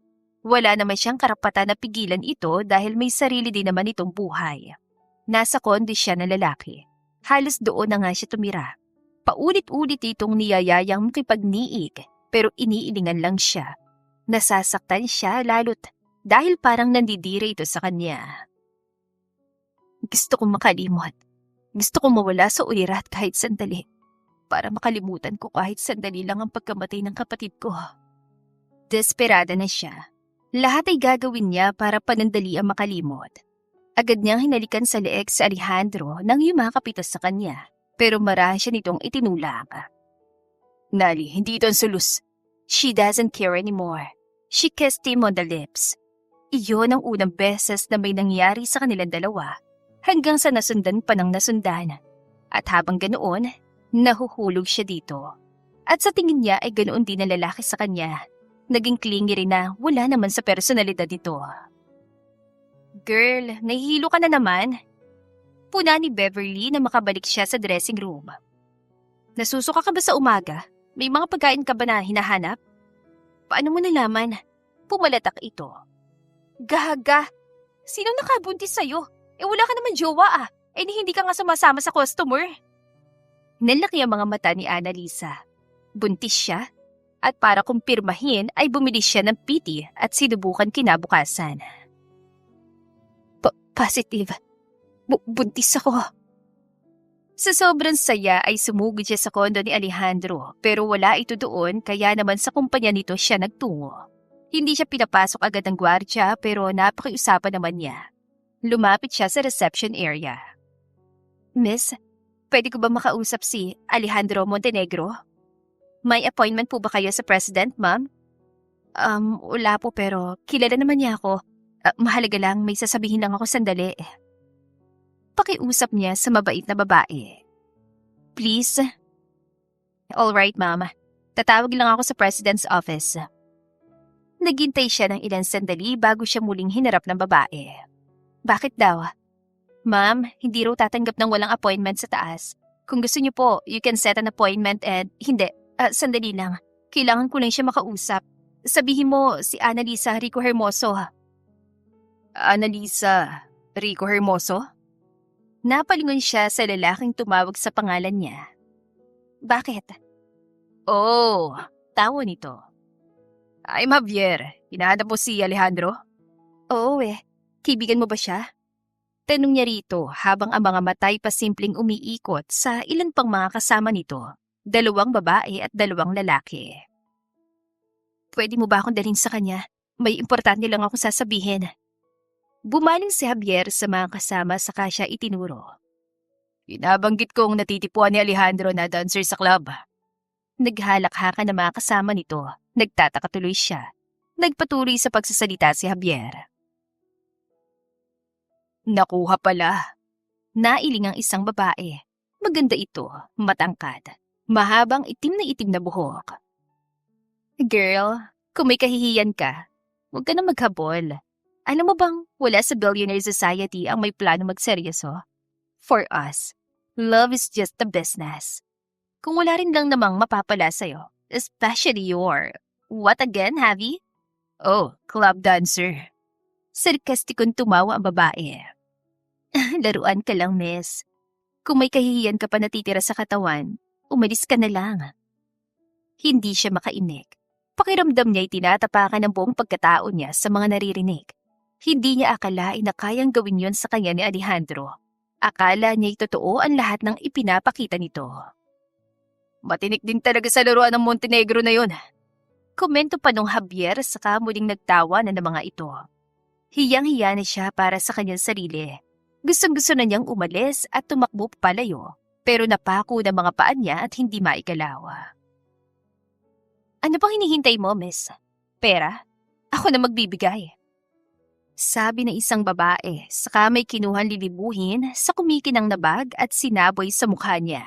Wala naman siyang karapatan na pigilan ito dahil may sarili din naman itong buhay. Nasa kondo siya na lalaki. Halos doon na nga siya tumira. Paulit-ulit itong niyayayang makipagniig pero iniilingan lang siya. Nasasaktan siya lalo't dahil parang nandidire ito sa kanya. Gusto kong makalimot. Gusto kong mawala sa ulirat kahit sandali. Para makalimutan ko kahit sandali lang ang pagkamatay ng kapatid ko. Desperada na siya. Lahat ay gagawin niya para panandali ang makalimot. Agad niyang hinalikan sa leeg si Alejandro nang yumakap ito sa kanya, pero marahan siya nitong itinulak. Nali, hindi ito ang sulus. She doesn't care anymore. She kissed him on the lips. Iyon ang unang beses na may nangyari sa kanilang dalawa hanggang sa nasundan pa ng nasundan. At habang ganoon, nahuhulog siya dito. At sa tingin niya ay ganoon din ang lalaki sa kanya. Naging clingy rin na wala naman sa personalidad nito. Girl, nahihilo ka na naman. Puna ni Beverly na makabalik siya sa dressing room. Nasusuka ka ba sa umaga? May mga pagkain ka ba na hinahanap? Paano mo nalaman? Pumalatak ito. Gaga! Sino nakabuntis sa'yo? Wala ka naman jowa ah. Hindi ka nga sumasama sa customer. Nalaki ang mga mata ni Annalisa. Buntis siya? At para kumpirmahin ay bumili siya ng PT at sinubukan kinabukasan. Positive. Buntis ako. Sa sobrang saya ay sumugod siya sa kondo ni Alejandro pero wala ito doon kaya naman sa kumpanya nito siya nagtungo. Hindi siya pinapasok agad ng gwardya pero napakiusapan naman niya. Lumapit siya sa reception area. Miss, pwede ko ba makausap si Alejandro Montenegro? May appointment po ba kayo sa president, ma'am? Wala po pero kilala naman niya ako. Mahalaga lang, may sasabihin lang ako sandali. Pakiusap niya sa mabait na babae. Please? Alright, ma'am. Tatawag lang ako sa president's office. Naghintay siya ng ilang sandali bago siya muling hinarap ng babae. Bakit daw? Ma'am, hindi raw tatanggap ng walang appointment sa taas. Kung gusto niyo po, you can set an appointment and... Hindi, sandali lang. Kailangan ko lang siya makausap. Sabihin mo si Annalisa Rico Hermoso. Annalisa Rico Hermoso? Napalingon siya sa lalaking tumawag sa pangalan niya. Bakit? Oh, Tawa nito. I'm Javier. Hinahanap mo si Alejandro? Oo kaibigan mo ba siya? Tanong niya rito habang ang mga matay pa simpleng umiikot sa ilan pang mga kasama nito. 2 babae at 2 lalaki. Pwede mo ba akong dalhin sa kanya? May importante lang akong sasabihin. Bumaling si Javier sa mga kasama saka siya itinuro. Inabanggit kong natitipuan ni Alejandro na dancer sa club. Naghalakhakan ng mga kasama nito. Nagtataka tuloy siya. Nagpatuloy sa pagsasalita si Javier. Nakuha pala. Nailing ang isang babae. Maganda ito, matangkad. Mahabang itim na buhok. Girl, kung may kahihiyan ka, huwag ka na maghabol. Alam mo bang wala sa Billionaire Society ang may plano magseryoso? For us, love is just a business. Kung wala rin lang namang mapapala sa'yo, especially your... What again, Javi? Oh, club dancer. Sarkastikong tumawa ang babae. Laruan ka lang, miss. Kung may kahihiyan ka pa natitira sa katawan, umalis ka na lang. Hindi siya makainig. Pakiramdam niya'y tinatapakan ng buong pagkatao niya sa mga naririnig. Hindi niya akalain na kayang gawin yon sa kanya ni Alejandro. Akala niya'y totoo ang lahat ng ipinapakita nito. Matinik din talaga sa laruan ng Montenegro na yon. Komento pa nung Javier saka muling nagtawa na ng mga ito. Hiyang-hiya na siya para sa kanyang sarili. Gustong-gusto na niyang umalis at tumakbo palayo, pero napako ng mga paa niya at hindi maikalawa. Ano bang hinihintay mo, miss? Pera? Ako na magbibigay. Sabi ng isang babae, saka may kinuhang lilibuhin sa kumikinang na bag at sinaboy sa mukha niya.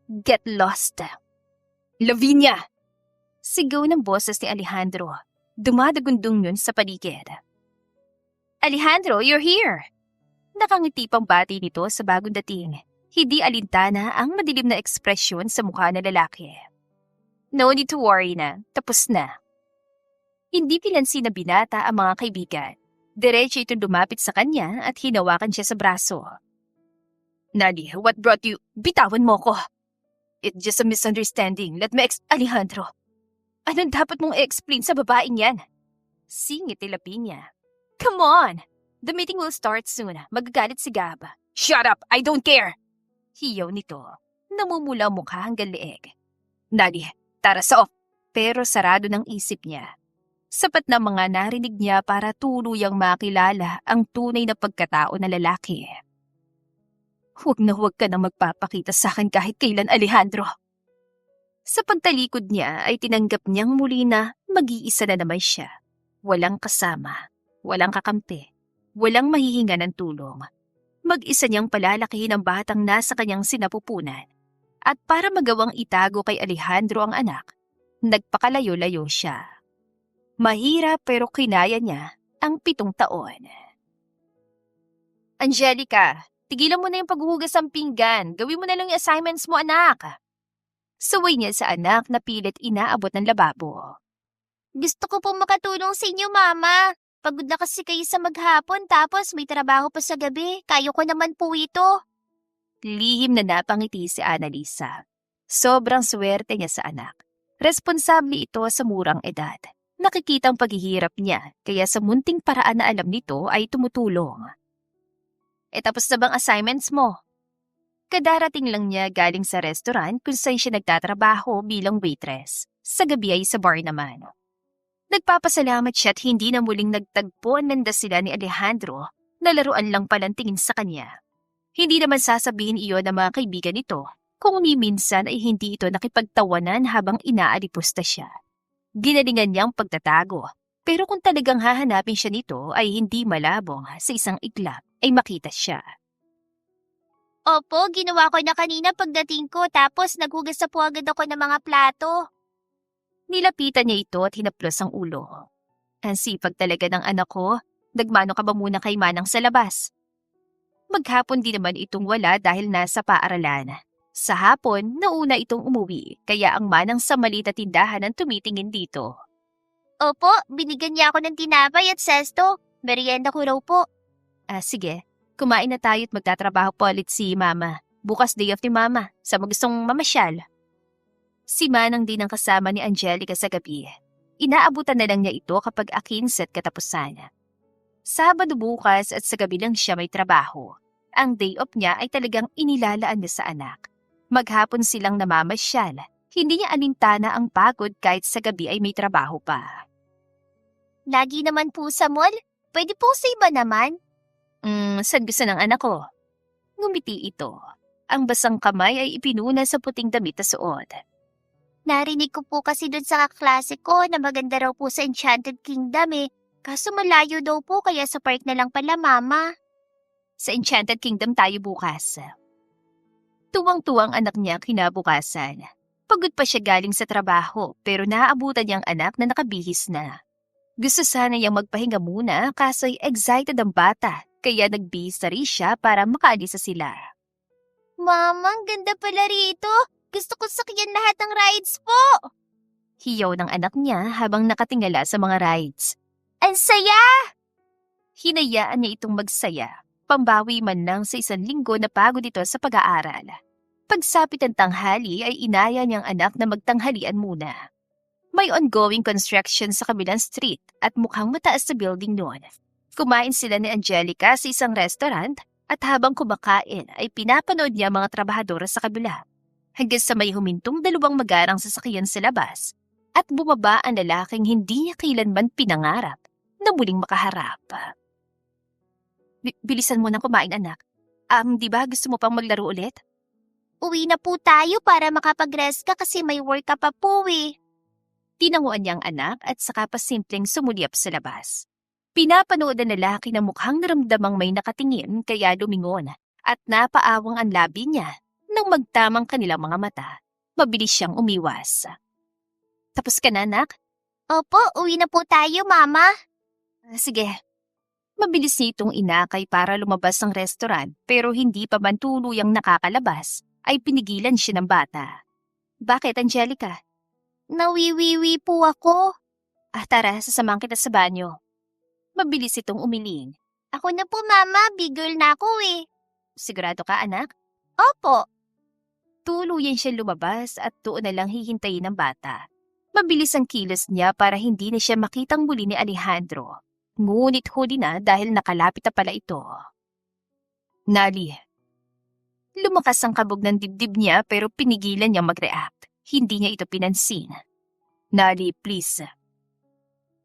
Get lost. Lavinia! Sigaw ng boses ni Alejandro. Dumadagundong yun sa paligid. Alejandro, you're here! Nakangiti pang bati nito sa bagong dating. Hindi alintana ang madilim na ekspresyon sa mukha ng lalaki. No need to worry na. Tapos na. Hindi pinansin na binata ang mga kaibigan. Diretso itong lumapit sa kanya at hinawakan siya sa braso. Nali, what brought you? Bitawan mo ko! It's just a misunderstanding. Let me Alejandro, anong dapat mong i-explain sa babaeng yan? Singit ni Lavinia. Come on! The meeting will start soon. Magagalit si Gab. Shut up! I don't care! Hiyaw nito. Namumula mukha hanggang leeg. Nali, tara sa off. Pero sarado ng isip niya. Sapat na mga narinig niya para tuluyang makilala ang tunay na pagkatao na lalaki. Huwag na huwag ka na magpapakita sa akin kahit kailan, Alejandro. Sa pagtalikod niya ay tinanggap niyang muli na mag-iisa na naman siya. Walang kasama, walang kakampi, walang mahihinga ng tulong. Mag-isa niyang palalakihin ang batang nasa kanyang sinapupunan. At para magawang itago kay Alejandro ang anak, nagpakalayo-layo siya. Mahirap pero kinaya niya ang 7 taon. Angelica, tigilan mo na yung paghuhugas ng pinggan. Gawin mo na lang yung assignments mo, anak. Saway niya sa anak na pilit inaabot ng lababo. Gusto ko pong makatulong sa inyo, Mama. Pagod na kasi kayo sa maghapon tapos may trabaho pa sa gabi. Kaya ko naman po ito. Lihim na napangiti si Annalisa. Sobrang swerte niya sa anak. Responsable ito sa murang edad. Nakikita ang paghihirap niya, kaya sa munting paraan na alam nito ay tumutulong. Tapos na bang assignments mo? Kadarating lang niya galing sa restaurant kung saan siya nagtatrabaho bilang waitress. Sa gabi ay sa bar naman. Nagpapasalamat siya at hindi na muling nagtagpo ang landas sila ni Alejandro na laruan lang palang tingin sa kanya. Hindi naman sasabihin iyon ng mga kaibigan nito kung ni minsan ay hindi ito nakipagtawanan habang inaalipusta siya. Ginalingan niyang pagtatago, pero kung talagang hahanapin siya nito ay hindi malabong sa isang iglap ay makita siya. Opo, ginawa ko na kanina pagdating ko tapos naghugas na po agad ako ng mga plato. Nilapitan niya ito at hinaplos ang ulo. Ang sipag talaga ng anak ko, nagmano ka ba muna kay Manang sa labas? Maghapon din naman itong wala dahil nasa paaralan. Sa hapon, nauna itong umuwi, kaya ang Manang sa maliit na tindahan ang tumitingin dito. Opo, binigyan niya ako ng tinapay at sesto. Merienda ko raw po. Sige, kumain na tayo at magtatrabaho po ulit si Mama. Bukas day off ni Mama, sa magustong mamasyal. Si Manang din ang kasama ni Angelica sa gabi. Inaabutan na lang niya ito kapag akinset katapusan. Sabado bukas at sa gabi lang siya may trabaho. Ang day off niya ay talagang inilalaan niya sa anak. Maghapon silang namamasyal. Hindi niya alintana ang pagod kahit sa gabi ay may trabaho pa. Lagi naman po sa mall. Pwede po sa iba naman. Saan gusto ng anak ko? Ngumiti ito. Ang basang kamay ay ipinuna sa puting damit na suot. Narinig ko po kasi doon sa kaklase ko na maganda raw po sa Enchanted Kingdom eh. Kaso malayo daw po kaya sa park na lang pala, Mama. Sa Enchanted Kingdom tayo bukas. Tuwang-tuwang anak niya kinabukasan. Pagod pa siya galing sa trabaho pero naaabutan niyang anak na nakabihis na. Gusto sana niyang magpahinga muna kaso'y excited ang bata kaya nagbihis na rin siya para makaalis sa sila. Mama, ang ganda pala rito. Gusto ko sakyan lahat ng rides po. Hiyaw ng anak niya habang nakatingala sa mga rides. Ang saya! Hinayaan niya itong magsaya. Pambawi man lang sa 1 linggo na pagod ito sa pag-aaral. Pagsapit ng tanghali ay inaya niyang anak na magtanghalian muna. May ongoing construction sa kabilang street at mukhang mataas na building noon. Kumain sila ni Angelica sa isang restaurant at habang kumakain ay pinapanood niya mga trabahadora sa kabila. Hanggang sa may humintong 2 magarang sasakyan sa labas at bumaba ang lalaking hindi niya kailanman pinangarap na muling makaharap. Bilisan mo nang kumain, anak. Di ba gusto mo pang maglaro ulit? Uwi na po tayo para makapag-rest ka kasi may work ka pa po eh. Tinanguan niya ang anak at saka pa simpleng sumulyap sa labas. Pinapanood ang lalaki na mukhang naramdamang may nakatingin kaya lumingon at napaawang ang labi niya nang magtamang kanilang mga mata. Mabilis siyang umiwas. Tapos ka na, anak? Opo, uwi na po tayo, Mama. Sige. Mabilis niya itong inakay para lumabas ng restaurant pero hindi pa man tuluyang nakakalabas ay pinigilan siya ng bata. Bakit, Angelica? Nawiwiwi po ako. Tara, sasamahan kita sa banyo. Mabilis itong umiling. Ako na po, Mama. Big girl na ako eh. Sigurado ka, anak? Opo. Tuluyan siya lumabas at doon na lang hihintayin ng bata. Mabilis ang kilos niya para hindi na siya makitang muli ni Alejandro. Ngunit huli na dahil nakalapit na pala ito. Nali. Lumakas ang kabog ng dibdib niya pero pinigilan niyang mag-react. Hindi niya ito pinansin. Nali, please.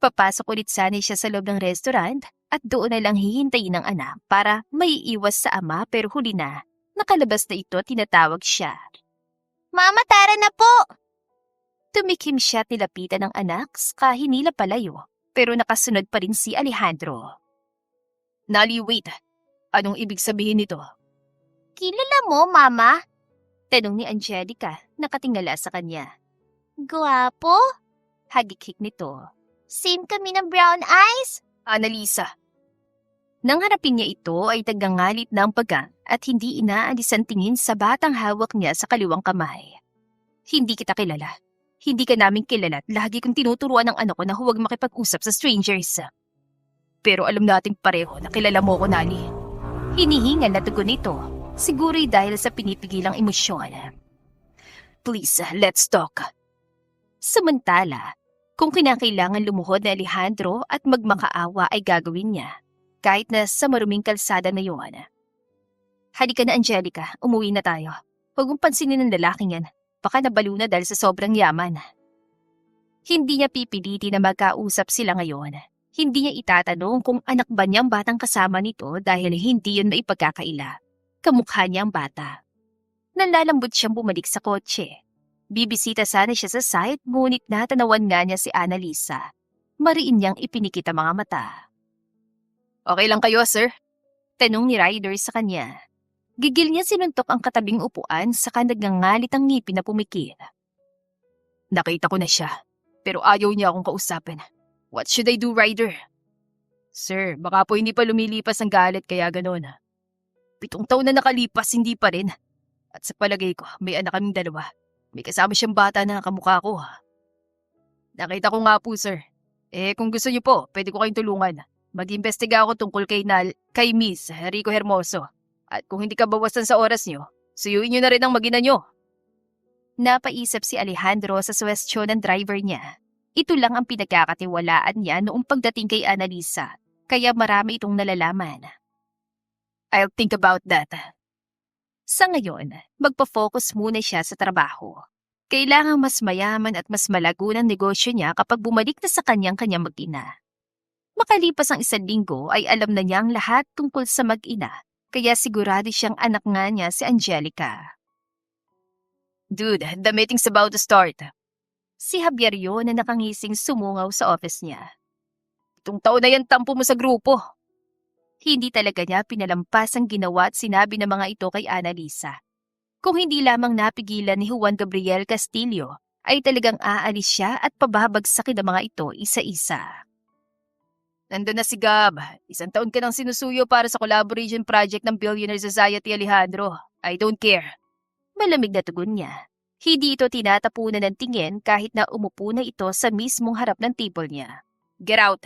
Papasok ulit sana siya sa loob ng restaurant at doon na lang hihintayin ng anak para maiiwas sa ama pero huli na. Nakalabas na ito, tinatawag siya. Mama, tara na po! Tumikim siya at nilapitan ng anak ska hinila palayo pero nakasunod pa rin si Alejandro. Nali, wait. Anong ibig sabihin nito? Kilala mo, Mama? Tanong ni Angelica, nakatingala sa kanya. Guwapo? Hagik-hik nito. Same kami ng brown eyes? Annalisa. Nang harapin niya ito ay tagangalit na ang pagang at hindi inaalis ang tingin sa batang hawak niya sa kaliwang kamay. Hindi kita kilala. Hindi ka namin kilala at lagi kong tinuturuan ng anak ko na huwag makipag-usap sa strangers. Pero alam nating pareho na kilala mo ko, Nali. Hinihingal na tugon nito. Siguro'y dahil sa pinipigilang emosyon. Please, let's talk. Samantala, kung kinakailangan lumuhod na Alejandro at magmakaawa ay gagawin niya, kahit na sa maruming kalsada na yun. Halika na, Angelica, umuwi na tayo. Huwag mong pansinin ng lalaking yan, baka nabalo na dahil sa sobrang yaman. Hindi niya pipiliti na magkausap sila ngayon. Hindi niya itatanong kung anak ba niyang batang kasama nito dahil hindi yun maipagkakaila. Kamukha niya ang bata. Nalalambot siyang bumalik sa kotse. Bibisita sana siya sa site, ngunit natanawan nga niya si Annalisa. Mariin niyang ipinikit ang mga mata. Okay lang kayo, sir? Tanong ni Ryder sa kanya. Gigil niya sinuntok ang katabing upuan saka nagngangalit ang ngipin na pumikit. Nakita ko na siya, pero ayaw niya akong kausapin. What should I do, Ryder? Sir, baka po hindi pa lumilipas ang galit kaya ganon. 7 taon na nakalipas, hindi pa rin. At sa palagay ko, may anak kaming 2. May kasama siyang bata na kamukha ko. Nakita ko nga po, sir. Kung gusto niyo po, pwede ko kayong tulungan. Mag-imbestiga ako tungkol kay Miss Rico Hermoso. At kung hindi ka bawasan sa oras niyo, suyuin niyo na rin ang mag-ina niyo. Napaisip si Alejandro sa suwestyon ng driver niya. Ito lang ang pinagkakatiwalaan niya noong pagdating kay Annalisa, kaya marami itong nalalaman. I'll think about that. Sa ngayon, magpa-focus muna siya sa trabaho. Kailangang mas mayaman at mas malago ng negosyo niya kapag bumalik na sa kanyang mag-ina. Makalipas ang 1 linggo ay alam na niya ang lahat tungkol sa mag-ina, kaya sigurado siyang anak nga niya si Angelica. Dude, the meeting's about to start. Si Javier yun na nakangising sumungaw sa office niya. 7 taon na yan tampo mo sa grupo. Hindi talaga niya pinalampas ang ginawa at sinabi ng mga ito kay Annalisa. Kung hindi lamang napigilan ni Juan Gabriel Castillo, ay talagang aalis siya at pababagsakin ang mga ito isa-isa. Nandun na si Gab. 1 taon ka nang sinusuyo para sa collaboration project ng Billionaire Society, Alejandro. I don't care. Malamig na tugon niya. Hindi ito tinatapunan ng tingin kahit na umupo na ito sa mismong harap ng table niya. Get out.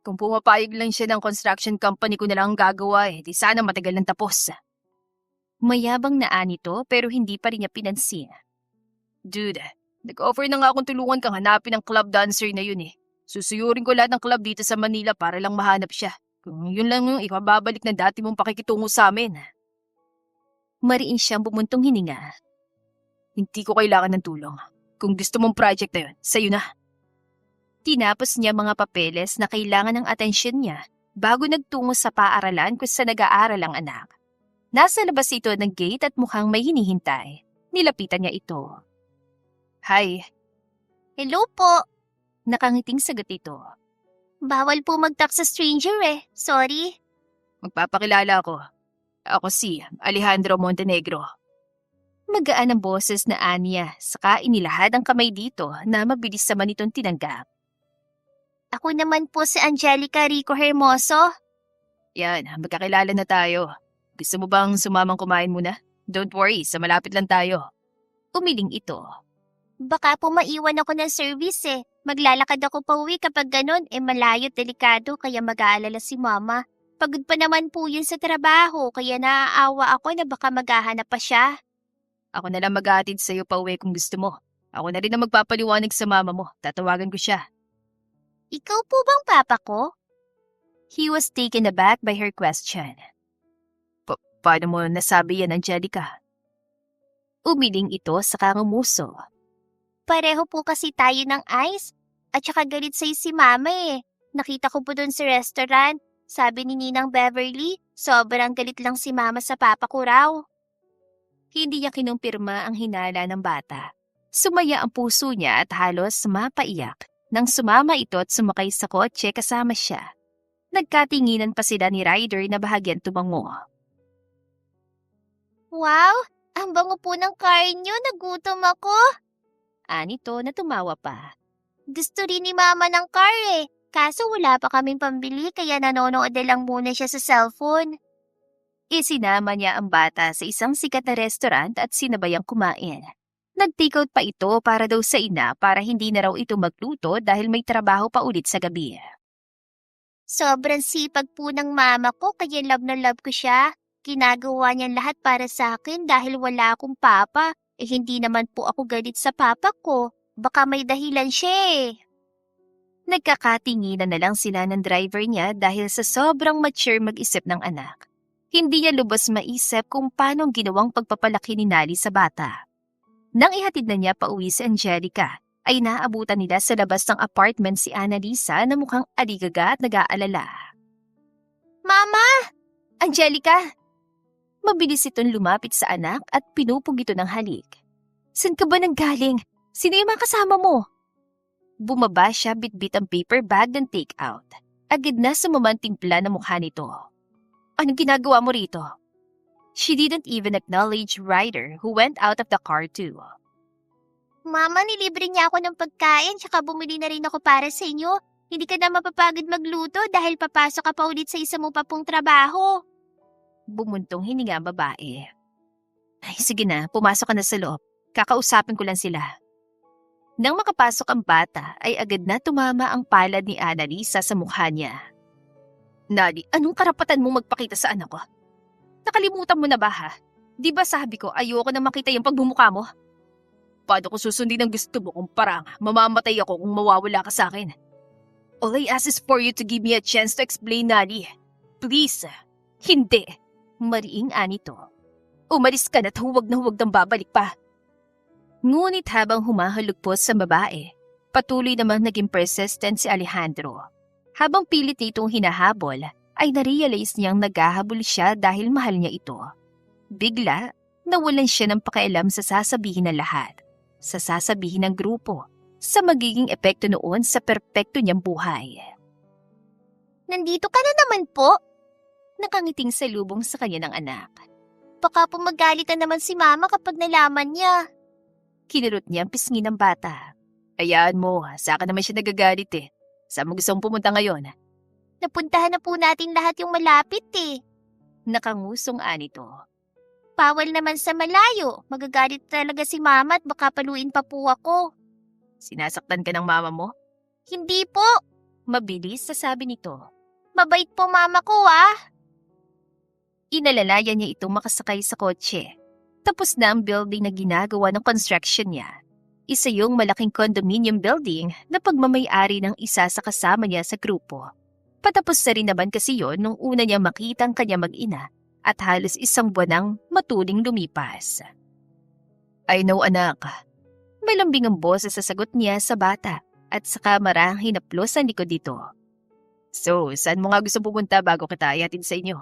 Kung pumapayag lang siya ng construction company ko na lang ang gagawa di sana matagal nang tapos. Mayabang na nito pero hindi pa rin niya pinansin. Dude, nag-offer na nga akong tulungan kang hanapin ang club dancer na yun Susuyurin ko lahat ng club dito sa Manila para lang mahanap siya. Kung yun lang yung ikababalik na dati mong pakikitungo sa amin. Mariin siyang bumuntong hininga. Hindi ko kailangan ng tulong. Kung gusto mong project na yun, sa'yo na. Tinapos niya mga papeles na kailangan ng atensyon niya bago nagtungo sa paaralan kung saan nag-aaral ang anak. Nasa labas ito ng gate at mukhang may hinihintay. Nilapitan niya ito. Hi. Hello po. Nakangiting sagot ito. Bawal po mag-talk sa stranger Sorry. Magpapakilala ako. Ako si Alejandro Montenegro. Magaan ang boses na Anya, saka inilahad ang kamay dito na mabilis naman itong tinanggap. Ako naman po si Angelica Rico Hermoso. Yan, magkakilala na tayo. Gusto mo bang sumamang kumain muna? Don't worry, sa malapit lang tayo. Umiling ito. Baka po maiwan ako ng service Maglalakad ako pa uwi kapag ganun malayo at delikado kaya mag-aalala si Mama. Pagod pa naman po yun sa trabaho kaya naaawa ako na baka maghahanap pa siya. Ako na lang mag-aatid sa'yo pa uwi kung gusto mo. Ako na rin ang magpapaliwanag sa mama mo. Tatawagan ko siya. Ikaw po bang papa ko? He was taken aback by her question. Paano mo nasabi yan, Angelica? Umiling ito sa kangumuso. Pareho po kasi tayo ng eyes. At saka galit sa'yo si Mama eh. Nakita ko po dun sa restaurant. Sabi ni Ninang Beverly, sobrang galit lang si Mama sa papa ko raw. Hindi niya kinumpirma ang hinala ng bata. Sumaya ang puso niya at halos mapaiyak nang sumama ito at sumakay sa kotse kasama siya. Nagkatinginan pa sila ni Ryder na bahagyan tumango. Wow, ang bango po ng car niyo. Nagutom ako. Anito na tumawa pa. Gusto rin ni Mama ng car eh. Kaso wala pa kaming pambili kaya nanonood na lang muna siya sa cellphone. Isinama niya ang bata sa isang sikat na restaurant at sinabayang kumain. Nag-take out pa ito para daw sa ina para hindi na raw ito magluto dahil may trabaho pa ulit sa gabi. Sobrang sipag po ng mama ko kaya love na love ko siya. Ginagawa niya lahat para sa akin dahil wala akong papa. Hindi naman po ako galit sa papa ko. Baka may dahilan siya eh. Nagkakatinginan na lang sila ng driver niya dahil sa sobrang mature mag-isip ng anak. Hindi niya lubos maisip kung paano ang ginawang pagpapalaki ni Nali sa bata. Nang ihatid na niya pauwi si Angelica, ay naabutan nila sa labas ng apartment si Annalisa na mukhang aligaga at nag-aalala. Mama! Angelica! Mabilis itong lumapit sa anak at pinupog ito ng halik. Saan ka ba nanggaling? Sino yung mga kasama mo? Bumaba siya bitbit ang paper bag ng take out. Agad na sumama ang timpla ng mukha nito. Anong ginagawa mo rito? She didn't even acknowledge Ryder who went out of the car too. Mama, nilibre niya ako ng pagkain tsaka bumili na rin ako para sa inyo. Hindi ka na mapapagod magluto dahil papasok ka pa ulit sa isa mo pa pong trabaho. Bumuntong hininga ang babae. Ay, sige na, pumasok ka na sa loob. Kakausapin ko lang sila. Nang makapasok ang bata, ay agad na tumama ang palad ni Annalisa sa mukha niya. Nali, anong karapatan mo magpakita sa anak ko? Nakalimutan mo na ba ha? Di ba sabi ko ayoko na makita yung pagbumuka mo? Paano ko susundin ang gusto mo kung parang mamamatay ako kung mawawala ka sa akin? All I ask is for you to give me a chance to explain, Nali. Please. Hindi. Mariing anito. Umalis ka na't huwag na huwag nang babalik pa. Ngunit habang humahalugpos sa babae, patuloy namang naging persistent si Alejandro. Habang pilit nitong hinahabol, ay narealize niyang naghahabol siya dahil mahal niya ito. Bigla, nawalan siya ng pakialam sa sasabihin ng lahat, sa sasabihin ng grupo, sa magiging epekto noon sa perpekto niyang buhay. Nandito ka na naman po. Nakangiting salubong sa kanya ng anak. Baka po magalit na naman si Mama kapag nalaman niya. Kinurot niya ang pisngi ng bata. Ayaan mo, sa akin naman siya nagagalit eh. Saan mo gustong pumunta ngayon? Napuntahan na po natin lahat yung malapit eh. Nakangusong anito. Bawal naman sa malayo. Magagalit talaga si Mama at baka paluin pa po ako. Sinasaktan ka ng mama mo? Hindi po. Mabilis sasabi nito. Mabait po Mama ko ah. Inalalayan niya itong makasakay sa kotse. Tapos na ang building na ginagawa ng construction niya. Isa yung malaking condominium building na pagmamay-ari ng isa sa kasama niya sa grupo. Patapos na rin naman kasi yon nung una niya makita ang kanya mag-ina at halos isang buwan nang matuling lumipas. I know anak. Malambing ang boses sa sagot niya sa bata at saka marang hinaplos ang likod dito. So, saan mo nga gusto pupunta bago kita ihatid sa inyo?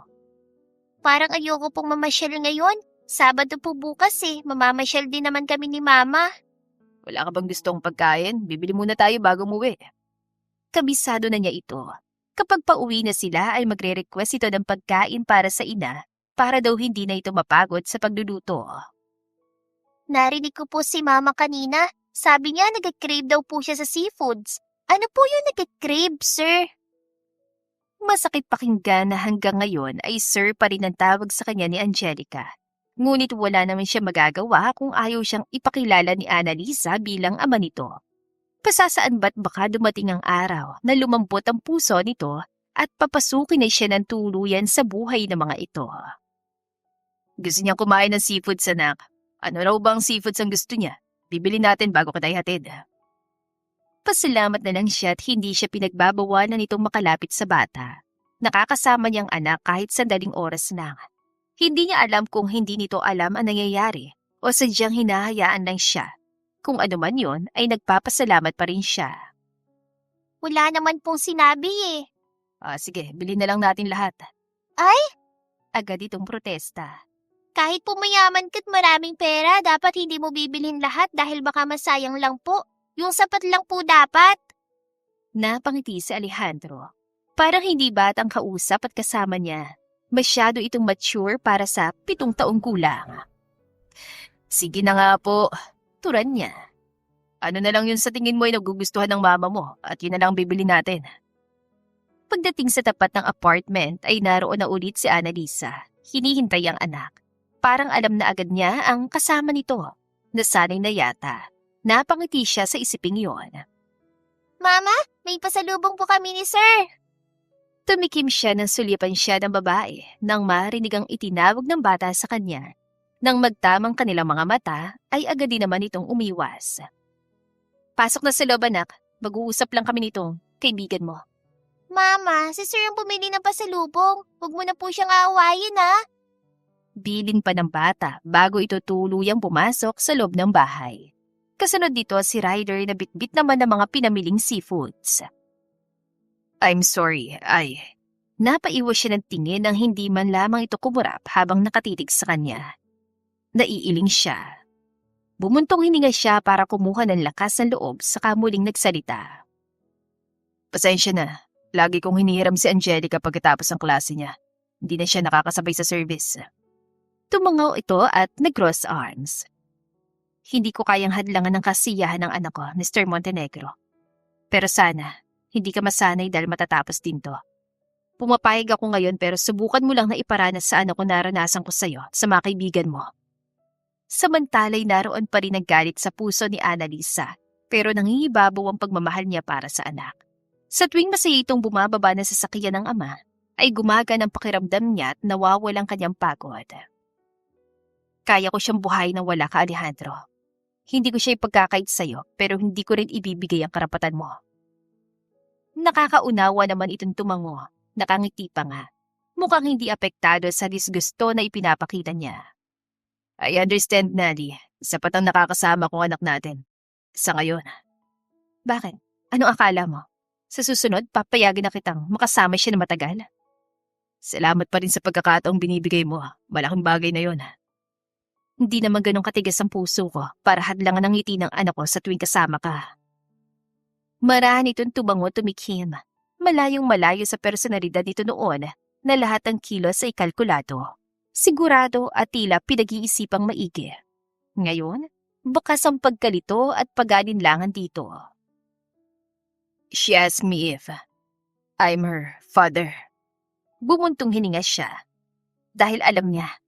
Parang ayoko pong mamasyal ngayon. Sabado po bukas eh. Mamamasyal din naman kami ni Mama. Wala ka bang gustong pagkain? Bibili muna tayo bago umuwi. Kabisado na niya ito. Kapag pauwi na sila ay magre-request ito ng pagkain para sa ina para daw hindi na ito mapagod sa pagluluto. Narinig ko po si Mama kanina. Sabi niya nag-crave daw po siya sa seafoods. Ano po yung nag-crave, sir? Masakit pakinggan na hanggang ngayon ay sir pa rin ang tawag sa kanya ni Angelica. Ngunit wala naman siya magagawa kung ayaw siyang ipakilala ni Annalisa bilang ama nito. Pasasaan ba't baka dumating ang araw na lumambot ang puso nito at papasukin na siya ng tuluyan sa buhay ng mga ito. Gusto niyang kumain ng seafoods, anak. Ano raw bang seafoods ang gusto niya? Bibili natin bago kita ihatid. Pasalamat na lang siya at hindi siya pinagbabawalan nitong makalapit sa bata. Nakakasama niyang anak kahit sandaling oras lang. Hindi niya alam kung hindi nito alam ang nangyayari o sadyang hinahayaan lang siya. Kung ano man yon ay nagpapasalamat pa rin siya. Wala naman pong sinabi eh. Sige, bilhin na lang natin lahat. Agad itong protesta. Kahit po mayaman ka't maraming pera, dapat hindi mo bibilhin lahat dahil baka masayang lang po. Yung sapat lang po dapat. Napangiti si Alejandro. Parang hindi batang kausap at kasama niya. Masyado itong mature para sa 7 taong kulang. Sige na nga po. Turan niya. Ano na lang yun sa tingin mo ay nagugustuhan ng mama mo at yun na lang bibili natin. Pagdating sa tapat ng apartment ay naroon na ulit si Annalisa. Hinihintay ang anak. Parang alam na agad niya ang kasama nito. Nasanay na yata. Napangiti siya sa isiping yon. Mama, may pasalubong po kami ni Sir. Tumikim siya nang sulipan siya ng babae nang marinig ang itinawag ng bata sa kanya. Nang magtamang kanilang mga mata, ay agad din naman itong umiwas. Pasok na sa loob, anak. Mag-uusap lang kami nitong kaibigan mo. Mama, si Sir ang pumili ng pasalubong. Huwag mo na po siyang aawayin ha. Bilin pa ng bata bago ito tuluyang pumasok sa loob ng bahay. Kasunod dito si Ryder na bitbit naman ng mga pinamiling seafoods. I'm sorry, Napaiwas siya ng tingin nang hindi man lamang ito kumurap habang nakatitig sa kanya. Naiiling siya. Bumuntong hininga siya para kumuha ng lakas ng loob saka muling nagsalita. Pasensya na. Lagi kong hinihiram si Angelica pagkatapos ng klase niya. Hindi na siya nakakasabay sa service. Tumangaw ito at nag-cross arms. Hindi ko kayang hadlangan ng kasiyahan ng anak ko, Mr. Montenegro. Pero sana, hindi ka masanay dahil matatapos din to. Pumapayag ako ngayon pero subukan mo lang na iparanas sa anak ko naranasan ko sa'yo sa mga kaibigan mo. Samantalay naroon pa rin ang galit sa puso ni Annalisa pero nangingibabaw ang pagmamahal niya para sa anak. Sa tuwing masaya itong bumababa na sa sasakyan ng ama, ay gumagan ang pakiramdam niya at nawawalang kanyang pagod. Kaya ko siyang buhay na wala ka, Alejandro. Hindi ko siya ipagkakait sa'yo pero hindi ko rin ibibigay ang karapatan mo. Nakakaunawa naman itong tumango, nakangiti pa nga. Mukhang hindi apektado sa disgusto na ipinapakita niya. I understand, Nally. Sapat ang nakakasama kong anak natin. Sa ngayon. Bakit? Anong akala mo? Sa susunod, papayagan na kitang makasama siya na matagal? Salamat pa rin sa pagkakataong binibigay mo. Malaking bagay na yon. Hindi naman ganun katigas ang puso ko para hadlangan ang ngiti ng anak ko sa tuwing kasama ka. Marahan itong tubango tumikhim. Malayong malayo sa personalidad nito noon na lahat ng kilos ay kalkulado. Sigurado at tila pinag-iisipang maigi. Ngayon, bakas ang pagkalito at pag-alinlangan dito. She asked me if I'm her father. Bumuntong hininga siya. Dahil alam niya.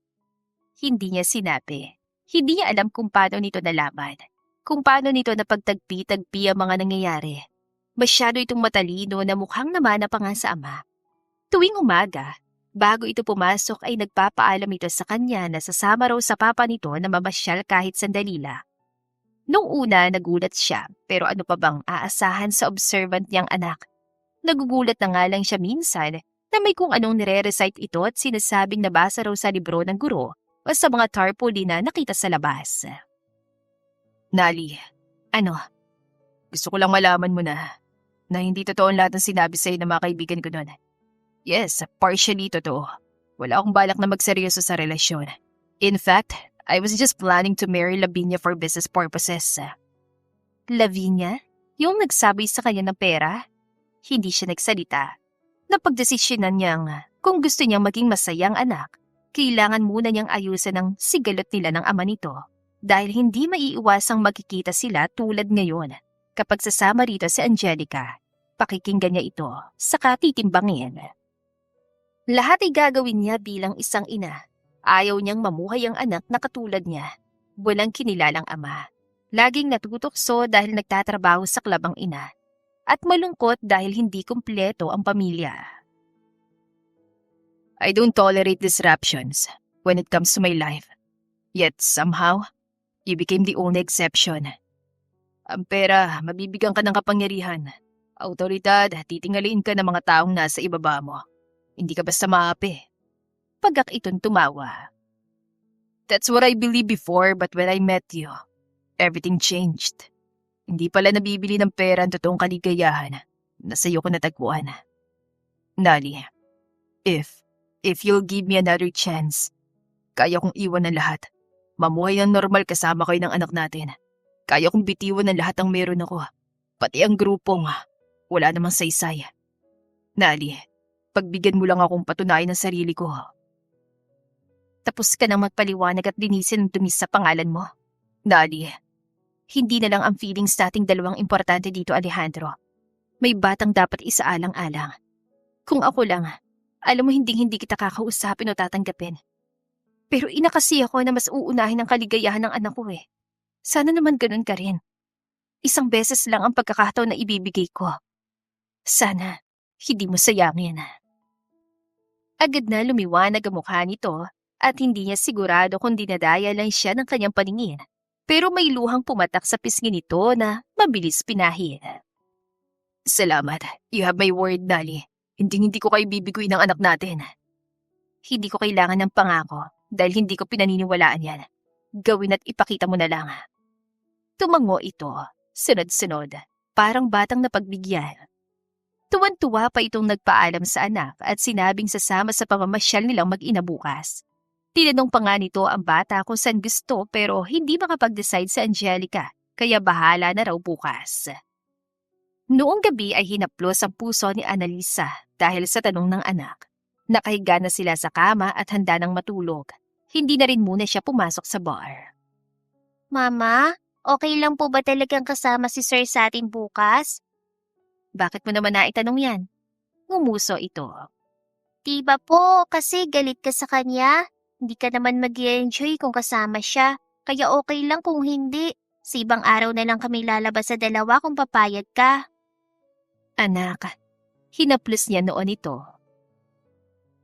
Hindi niya sinabi. Hindi niya alam kung paano nito nalaman. Kung paano nito napagtagpi-tagpi ang mga nangyayari. Masyado itong matalino na mukhang namana pa nga sa ama. Tuwing umaga, bago ito pumasok ay nagpapaalam ito sa kanya na sasama raw sa papa nito na mamasyal kahit sandali lang. Nung una, nagulat siya pero ano pa bang aasahan sa observant niyang anak. Nagugulat na nga lang siya minsan na may kung anong nire-recite ito at sinasabing nabasa raw sa libro ng guro o sa mga tarpaulin na nakita sa labas. Nally, Ano? gusto ko lang malaman mo na hindi totoo ang lahat ng sinabi sa'yo ng mga kaibigan ko noon. Yes, partially totoo. Wala akong balak na magseryoso sa relasyon. In fact, I was just planning to marry Lavinia for business purposes. Lavinia? Yung nagsabi sa kanya ng pera? Hindi siya nagsalita. Napagdesisyonan niyang kung gusto niyang maging masayang anak, kailangan muna niyang ayusan ang sigalot nila ng ama nito dahil hindi maiiwasang magkikita sila tulad ngayon kapag sasama rito si Angelica. Pakikinggan niya ito, saka titimbangin. Lahat ay gagawin niya bilang isang ina. Ayaw niyang mamuhay ang anak na katulad niya. Walang kinilalang ama. Laging natutokso dahil nagtatrabaho sa klabang ina. At malungkot dahil hindi kumpleto ang pamilya. I don't tolerate disruptions when it comes to my life. Yet somehow, you became the only exception. Ang pera, mabibigyan ka ng kapangyarihan. Autoridad, titingaliin ka ng mga taong nasa ibaba mo. Hindi ka basta maapi. Pagak itong tumawa. That's what I believed before but when I met you, everything changed. Hindi pala nabibili ng pera ang totoong kaligayahan. na sa'yo ko natagpuan. Nali, if you'll give me another chance, kaya kong iwan ang lahat. Mamuhay ng normal kasama kayo ng anak natin. Kaya kong bitiwan ng lahat ang meron ako. Pati ang grupong wala namang saysay. Nali, pagbigyan mo lang akong patunayan ng sarili ko. Tapos ka nang magpaliwanag at linisin ang dumi sa pangalan mo. Nali, Hindi na lang ang feelings nating dalawang importante dito, Alejandro. May batang dapat isaalang-alang. Kung ako lang, alam mo hindi kita kakausapin o tatanggapin. Pero ina kasi ako na mas uunahin ang kaligayahan ng anak ko eh. Sana naman ganun ka rin. Isang beses lang ang pagkakataon na ibibigay ko. Sana, hindi mo sayangin. Agad na lumiwanag ang mukha nito at hindi niya sigurado kung dinadaya lang siya ng kanyang paningin. Pero may luhang pumatak sa pisngi nito na mabilis pinahin. salamat. You have my word, Nali. Hindi ko kayo bibiguin ng anak natin. Hindi ko kailangan ng pangako dahil hindi ko pinaniniwalaan yan. Gawin at ipakita mo na lang. Tumango ito, sunod-sunod, parang batang napagbigyan. Tuwan-tuwa pa itong nagpaalam sa anak at sinabing sasama sa pamamasyal nilang mag-ina bukas. Tinanong pa nga nito ang bata kung saan gusto pero hindi makapag-decide sa Angelica, kaya bahala na raw bukas. Noong gabi ay hinaplos ang puso ni Annalisa dahil sa tanong ng anak. Nakahiga na sila sa kama at handa nang matulog. Hindi na rin muna siya pumasok sa bar. Mama, okay lang po ba talagang kasama si Sir sa atin bukas? Bakit mo naman naitanong yan? Ngumuso ito. Diba po, kasi galit ka sa kanya. Hindi ka naman mag-enjoy kung kasama siya. Kaya okay lang kung hindi. Sa ibang araw na lang kami lalabas sa dalawa kung papayag ka. Anak, hinaplos niya noon ito.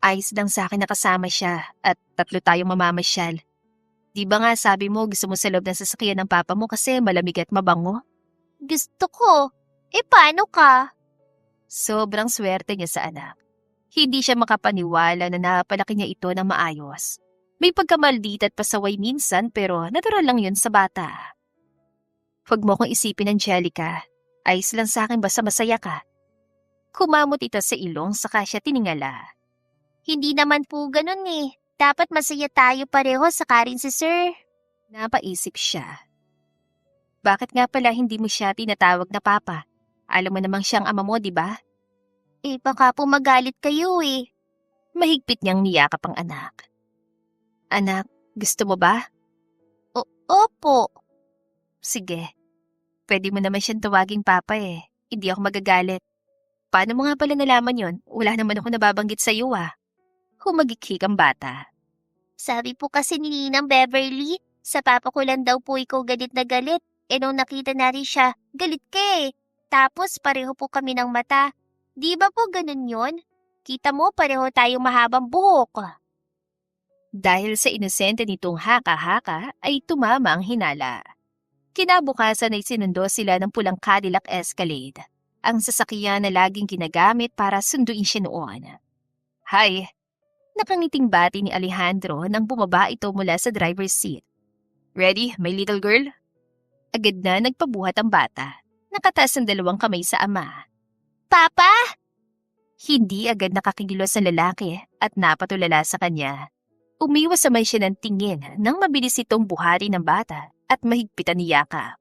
Ayos lang sa akin na kasama siya at 3 tayong mamamasyal. Di ba nga sabi mo gusto mo sa loob ng sasakyan ng papa mo kasi malamig at mabango? Gusto ko. Paano ka? Sobrang swerte niya sa anak. Hindi siya makapaniwala na napalaki niya ito ng maayos. May pagkamaldita at pasaway minsan pero natural lang yun sa bata. Huwag mo kong isipin, Angelica. Ayos lang sa akin basta masaya ka. Kumamot ito sa ilong saka siya tiningala. Hindi naman po ganun eh. Dapat masaya tayo pareho saka rin si Sir. Napaisip siya. Bakit nga pala hindi mo siya tinatawag na papa? Alam mo namang siyang ama mo, di ba? Baka po magalit kayo eh. Mahigpit niyang niyakap ang anak. Anak, gusto mo ba? Opo. Sige. Pwede mo naman siyang tawaging papa eh. Hindi ako magagalit. Paano mo nga pala nalaman yon? Wala naman ako nababanggit sa iyo ah. Humagikik ang bata. Sabi po kasi ni Ninang Beverly, sa papa ko lang daw po ikaw galit na galit. Nung nakita na rin siya, galit ka eh. Tapos pareho po kami ng mata. Di ba po ganun yon? Kita mo pareho tayong mahabang buhok. Dahil sa inosente nitong haka-haka ay tumama ang hinala. Kinabukasan ay sinundo sila ng pulang Cadillac Escalade, ang sasakyan na laging ginagamit para sunduin siya noon. Hi! Nakangiting bati ni Alejandro nang bumaba ito mula sa driver's seat. Ready, my little girl? Agad na nagpabuhat ang bata. Nakataas ang 2 kamay sa ama. Papa? Hindi agad nakakilos ang lalaki at napatulala sa kanya. Umiwas sabay siya ng tingin nang mabilis itong buhari ng bata at mahigpitan ni Yaka.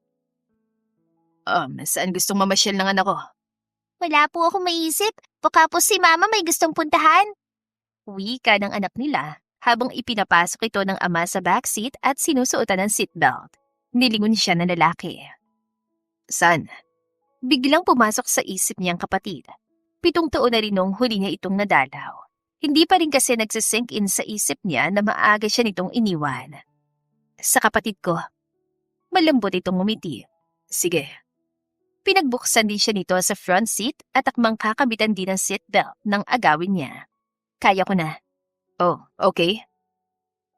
Saan gustong mamasyal ng anak ko? Wala po akong maisip. Baka po si Mama may gustong puntahan. Wika ng anak nila habang ipinapasok ito ng ama sa backseat at sinusuotan ng seatbelt. Nilingon siya ng lalaki. Saan? Biglang pumasok sa isip niyang kapatid. 7 taon na rin nung huli niya itong nadalaw. Hindi pa rin kasi nagsisink in sa isip niya na maaga siya nitong iniwan. Sa kapatid ko, malambot itong ngumiti. Sige. Pinagbuksan din siya nito sa front seat at akmang kakabitan din ng seatbelt ng agawin niya. Kaya ko na. Oh, okay.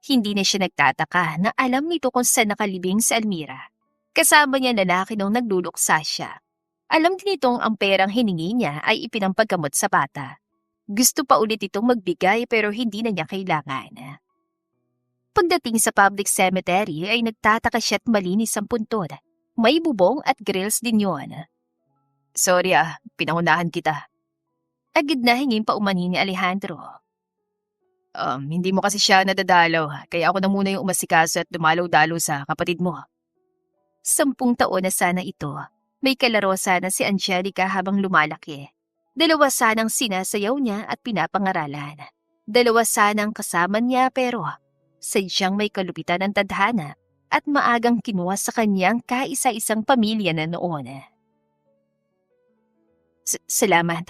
Hindi na siya nagtataka na alam nito kung saan nakalibing si Almira. Kasama niya lalaki nung nagluluksa siya. Alam din itong ang perang hiningi niya ay ipinampaggamot sa bata. Gusto pa ulit itong magbigay pero hindi na niya kailangan. Pagdating sa public cemetery ay nagtataka siya at malinis ang puntod. May bubong at grills din yon. Sorry pinangunahan kita. Agad na hingin pa umani ni Alejandro. Hindi mo kasi siya nadadalaw, kaya ako na muna yung umasikaso at dumalaw-dalaw sa kapatid mo. 10 taon na sana ito. May kalaro sana si Angelica habang lumalaki. 2 sanang sinasayaw niya at pinapangaralan. 2 sanang kasama niya pero sadyang may kalupitan ng tadhana at maagang kinuha sa kanyang kaisa-isang pamilya na noon. Salamat.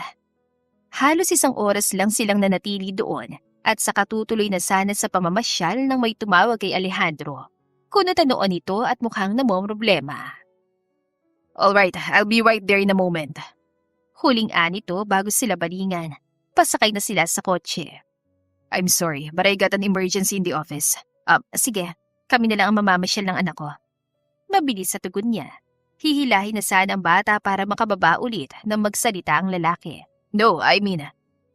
Halos 1 oras lang silang nanatili doon at saka tutuloy na sana sa pamamasyal nang may tumawag kay Alejandro. Kunot noon ito at mukhang namomroblema. Alright, I'll be right there in a moment. Huling anito bago sila balingan. Pasakay na sila sa kotse. I'm sorry, but I got an emergency in the office. Sige, kami na lang ang mamamasyal ng anak ko. Mabilis sa tugon niya. Hihilahin na sana ang bata para makababa ulit nang magsalita ang lalaki. No, I mean,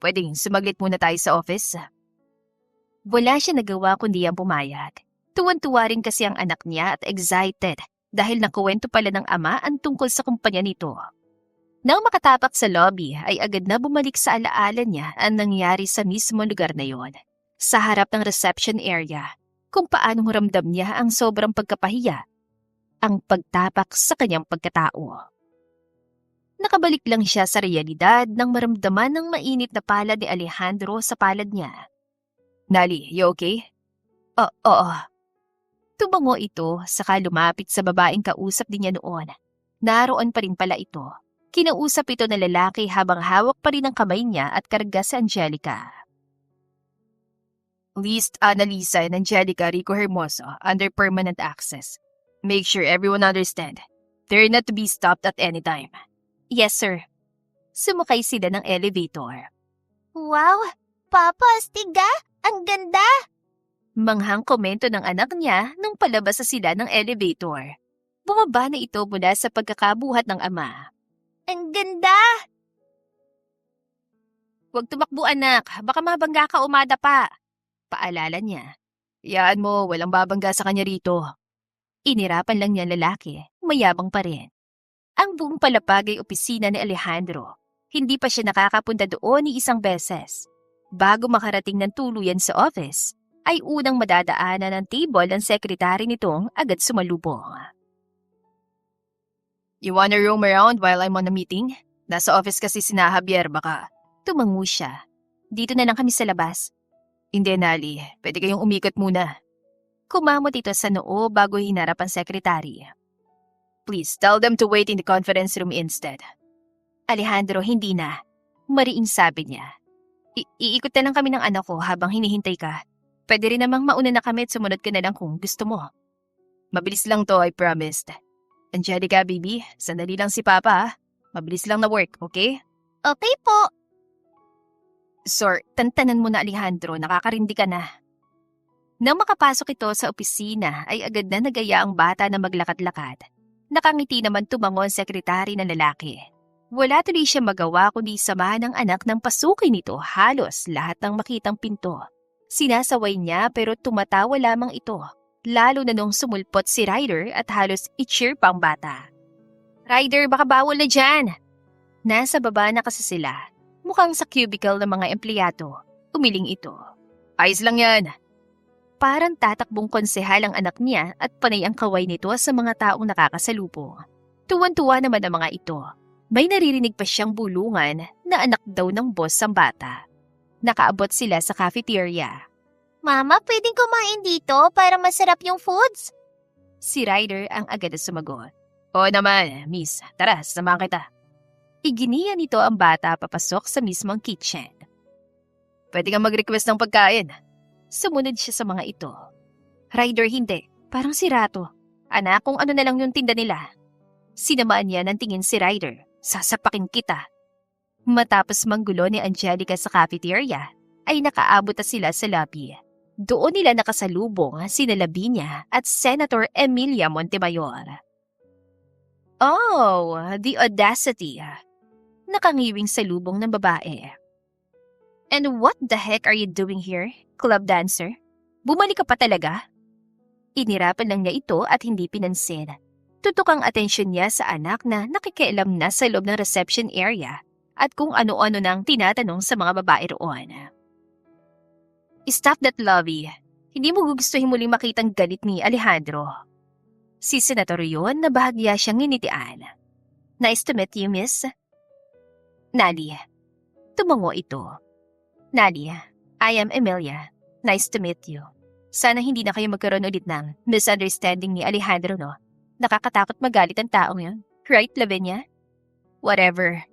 pwedeng sumaglit muna tayo sa office. Wala siya nagawa kundi ang pumayag. Tuwan-tuwa rin kasi ang anak niya at excited dahil nakuwento pala ng ama ang tungkol sa kumpanya nito. Nang makatapak sa lobby ay agad na bumalik sa alaala niya ang nangyari sa mismo lugar na yon. Sa harap ng reception area, kung paanong ramdam niya ang sobrang pagkapahiya, ang pagtapak sa kanyang pagkatao. Nakabalik lang siya sa realidad nang maramdaman ng mainit na palad ni Alejandro sa palad niya. Nali, you okay? Oo. Tumango ito saka lumapit sa babaeng kausap din niya noon. Naroon pa rin pala ito. Kinausap ito na lalaki habang hawak pa rin ang kamay niya at karga si Angelica. List Annalisa and Angelica Rico Hermoso under permanent access. Make sure everyone understand. They're not to be stopped at any time. Yes, sir. Sumakay sila ng elevator. Wow! Papa, astig ah! Ang ganda! Manghang komento ng anak niya nung palabas na sila ng elevator. Bumaba na ito mula sa pagkakabuhat ng ama. Ang ganda! Huwag tumakbo anak, baka mabangga ka umada pa. Paalala niya. Yaan mo, walang babangga sa kanya rito. Inirapan lang niya ang lalaki, mayabang pa rin. Ang buong palapag ay opisina ni Alejandro. Hindi pa siya nakakapunta doon ni isang beses. Bago makarating ng tuluyan sa office, ay unang madadaanan ng table ng sekretary nitong agad sumalubong. You wanna roam around while I'm on a meeting? Nasa office kasi sina Javier, baka. Tumango siya. Dito na lang kami sa labas. Hindi, Nali. Pwede kayong umikot muna. Kumamot ito sa noo bago hinarap ang sekretary. Please, tell them to wait in the conference room instead. Alejandro, hindi na. Mariing sabi niya. Iikot na lang kami ng anak ko habang hinihintay ka. Pwede rin namang mauna na kami at sumunod ka na lang kung gusto mo. Mabilis lang to, I promised. Angelica, baby, sandali lang si Papa. Mabilis lang na work, okay? Okay po. Sir, tantanan mo na Alejandro, nakakarindi ka na. Nang makapasok ito sa opisina ay agad na nagaya ang bata na maglakad-lakad. Nakangiti naman tumango ang sekretary ng lalaki. Wala tuloy siya magawa kundi samahan ng anak ng pasukin nito halos lahat ng makitang pinto. Sinasaway niya pero tumatawa lamang ito, lalo na nung sumulpot si Ryder at halos i-cheer pa ang bata. Ryder, baka bawal na dyan! Nasa baba na kasi sila. Mukhang sa cubicle ng mga empleyado. Umiling ito. Ayos lang yan. Parang tatakbong konsehal ang anak niya at panay ang kaway nito sa mga taong nakakasalubong. Tuwan-tuwa naman ang mga ito. May naririnig pa siyang bulungan na anak daw ng boss ang bata. Nakaabot sila sa cafeteria. Mama, pwedeng kumain dito para masarap yung foods? Si Ryder ang agad na sumagot. Oo naman, miss. Tara, samahan kita. Iginiya nito ang bata papasok sa mismong kitchen. Pwede kang mag-request ng pagkain. Sumunod siya sa mga ito. Ryder, hindi. Parang sirato. Anak, kung ano na lang yung tinda nila. Sinamaan niya ng tingin si Ryder. Sasapakin kita. Matapos manggulo ni Angelica sa cafeteria, ay nakaabot na sila sa lobby. Doon nila nakasalubong sina Lavinia at Senator Emilia Montemayor. Oh, the audacity. Nakangiwing salubong ng babae. And what the heck are you doing here, club dancer? Bumalik ka pa talaga? Inirapan lang niya ito at hindi pinansin. Tutok ang atensyon niya sa anak na nakikialam na sa loob ng reception area at kung ano-ano nang tinatanong sa mga babae roon. Stop that, Lovey. Hindi mo gugustuhin muling makitang galit ni Alejandro. Si Senator yun na bahagya siyang nginitian. Nice to meet you, miss. Nali. Tumango ito. Nali, I am Emilia. Nice to meet you. Sana hindi na kayo magkaroon ulit ng misunderstanding ni Alejandro, no? Nakakatakot magalit ang taong yun. Right, Lavinia? Whatever.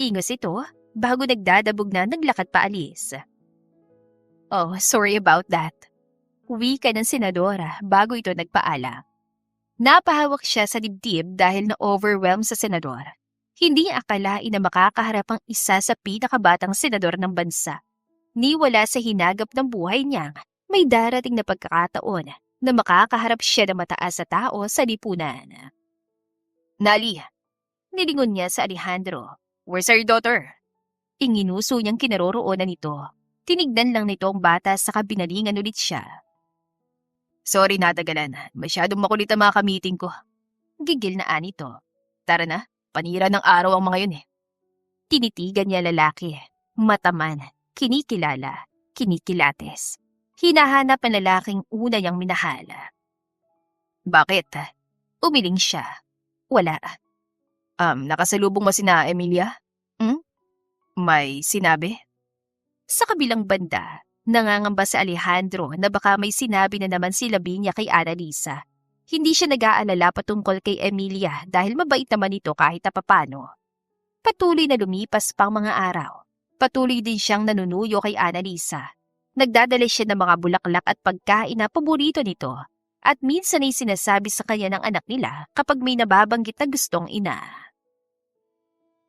Ingos ito, bago nagdadabog na naglakad pa alis. Oh, sorry about that. Wika ng senadora bago ito nagpaala. Napahawak siya sa dibdib dahil na-overwhelm sa senador. Hindi akalain na makakaharap ang isa sa pinakabatang senador ng bansa. Niwala sa hinagap ng buhay niya, may darating na pagkakataon na makakaharap siya ng mataas sa tao sa lipunan. Nali, nilingon niya sa Alejandro. Where's our daughter? Inginuso niyang kinaroroonan nito. Tinignan lang nito ang bata sa kabinalingan ulit siya. Sorry natagalan. Masyadong makulit ang mga ka-meeting ko. Gigil na anito. Tara na, panira ng araw ang mga yun eh. Tinitigan niya lalaki. Mataman, kinikilala, kinikilates. Hinahanap ang lalaking una niyang minahal. Bakit? Umiling siya. Wala. Nakasalubong mo sina Emilia? May sinabi? Sa kabilang banda, nangangamba si Alejandro na baka may sinabi na naman si Lavinia kay Annalisa. Hindi siya nag-aalala patungkol kay Emilia dahil mabait naman ito kahit papano. Patuloy na lumipas pang mga araw. Patuloy din siyang nanunuyo kay Annalisa. Nagdadala siya ng mga bulaklak at pagkain na paborito nito. At minsan ay sinasabi sa kanya ng anak nila kapag may nababanggit na gustong ina.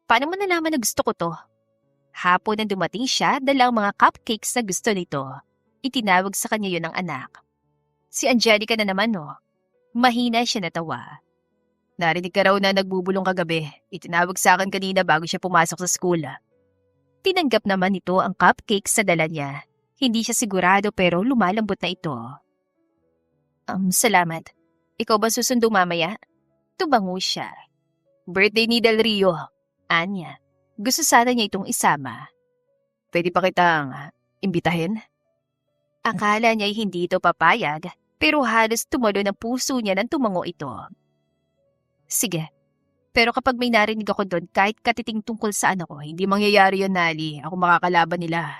Paano mo nalaman na gusto ko to? Hapon na dumating siya dalang mga cupcakes na gusto nito. Itinawag sa kanya yun ng anak. Si Angelica na naman no. Mahina siya natawa. Narinig ka raw na nagbubulong kagabi. Itinawag sa akin kanina bago siya pumasok sa school. Tinanggap naman ito ang cupcakes sa dala niya. Hindi siya sigurado pero lumalambot na ito. Salamat. Ikaw ba susundo mamaya? Tubango siya. Birthday ni Del Rio. Anya. Gusto sana niya itong isama. Pwede pa kitang imbitahin? Akala niya'y hindi ito papayag, pero halos tumalo ng puso niya nang tumango ito. Sige, pero kapag may narinig ako doon kahit katiting tungkol sa anak ko, hindi mangyayari yun, Nali. Ako makakalaban nila.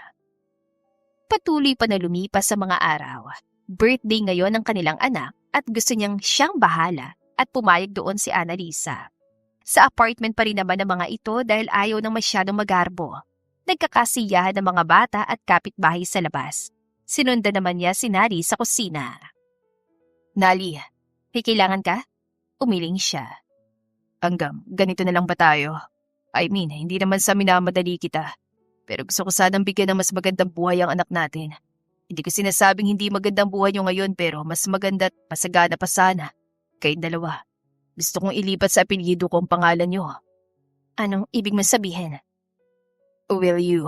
Patuloy pa na lumipas sa mga araw. Birthday ngayon ng kanilang anak at gusto niyang siyang bahala at pumayag doon si Annalisa. Sa apartment pa rin naman ng mga ito dahil ayaw nang masyadong magarbo. Nagkakasiyahan ng mga bata at kapitbahay sa labas. Sinundan naman niya si Nali sa kusina. Nali, may kailangan ka? Umiling siya. Ganito na lang ba tayo? I mean, hindi naman sa minamadali kita. Pero gusto ko sanang bigyan ng mas magandang buhay ang anak natin. Hindi ko sinasabing hindi magandang buhay nyo ngayon pero mas maganda at masagana pa sana. Kayong dalawa. Gusto kong ilipat sa apelyido ko ang pangalan nyo. Anong ibig mong sabihin? Will you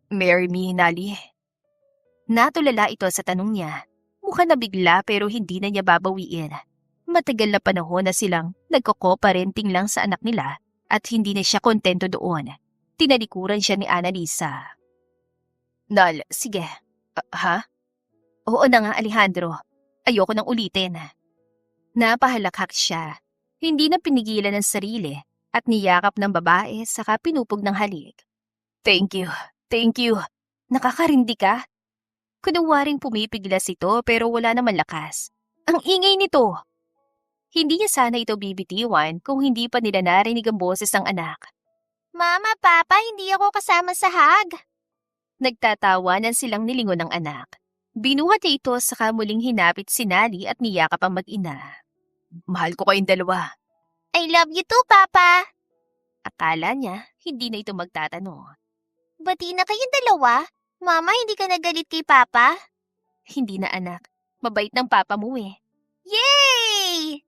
marry me, Nali? Natulala ito sa tanong niya. Mukha na bigla pero hindi na niya babawiin. Matagal na panahon na silang nagko-co-parenting lang sa anak nila at hindi na siya kontento doon. Tinalikuran siya ni Annalisa. Nal, sige. Ha? Oo na nga, Alejandro. Ayoko nang ulitin. Napahalakhak siya. Hindi na pinigilan ng sarili at niyakap ng babae saka pinupog ng halik. Thank you. Thank you. Nakakarindi ka? Kunwaring pumipiglas ito pero wala naman lakas. Ang ingay nito! Hindi niya sana ito bibitiwan kung hindi pa nila narinig ang boses ng anak. Mama, Papa, hindi ako kasama sa hag. Nagtatawanan silang nilingon ng anak. Binuhat niya ito saka muling hinapit si Nali at niyakap ang mag-ina. Mahal ko kayong dalawa. I love you too, Papa. Akala niya hindi na ito magtatanong. Bati na kayong dalawa? Mama, hindi ka nagalit kay Papa? Hindi na anak. Mabait ng papa mo eh. Yay!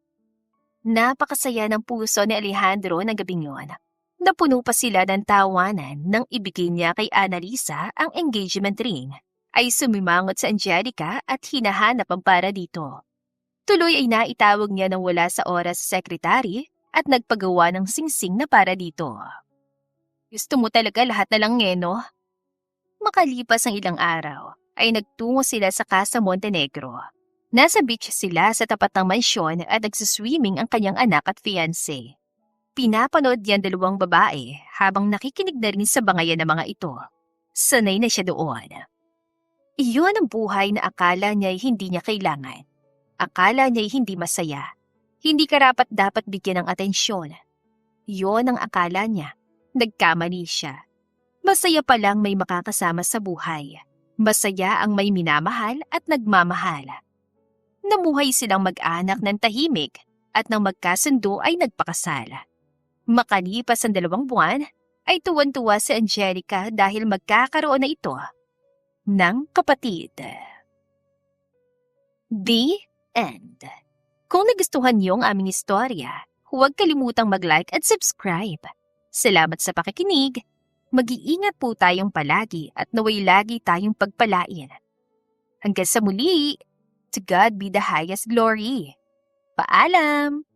Napakasaya ng puso ni Alejandro ng gabing yun. Napuno pa sila ng tawanan nang ibigay niya kay Annalisa ang engagement ring. Ay sumimangot sa Angelica at hinahanap ang para dito. Tuloy ay naitawag niya ng wala sa oras sa sekretary at nagpagawa ng singsing na para dito. Gusto mo talaga lahat na lang no? Makalipas ang ilang araw, ay nagtungo sila sa Casa Montenegro. Nasa beach sila sa tapat ng mansyon at nagsiswimming ang kanyang anak at fiancé. Pinapanood niya ang dalawang babae habang nakikinig na rin sa bangayan ng mga ito. Sanay na siya doon. Iyon ang buhay na akala niya'y hindi niya kailangan. Akala niya'y hindi masaya. Hindi karapat-dapat bigyan ng atensyon. Iyon ang akala niya. Nagkamali siya. Masaya pa lang may makakasama sa buhay. Masaya ang may minamahal at nagmamahal. Namuhay silang mag-anak ng tahimik at nang magkasundo ay nagpakasal. Makalipas ang 2 buwan, ay tuwan-tuwa si Angelica dahil magkakaroon na ito ng kapatid. The End. Kung nagustuhan niyo ang aming istorya, huwag kalimutang mag-like at subscribe. Salamat sa pakikinig. Mag-iingat po tayong palagi at naway lagi tayong pagpalain. Hanggang sa muli, to God be the highest glory. Paalam!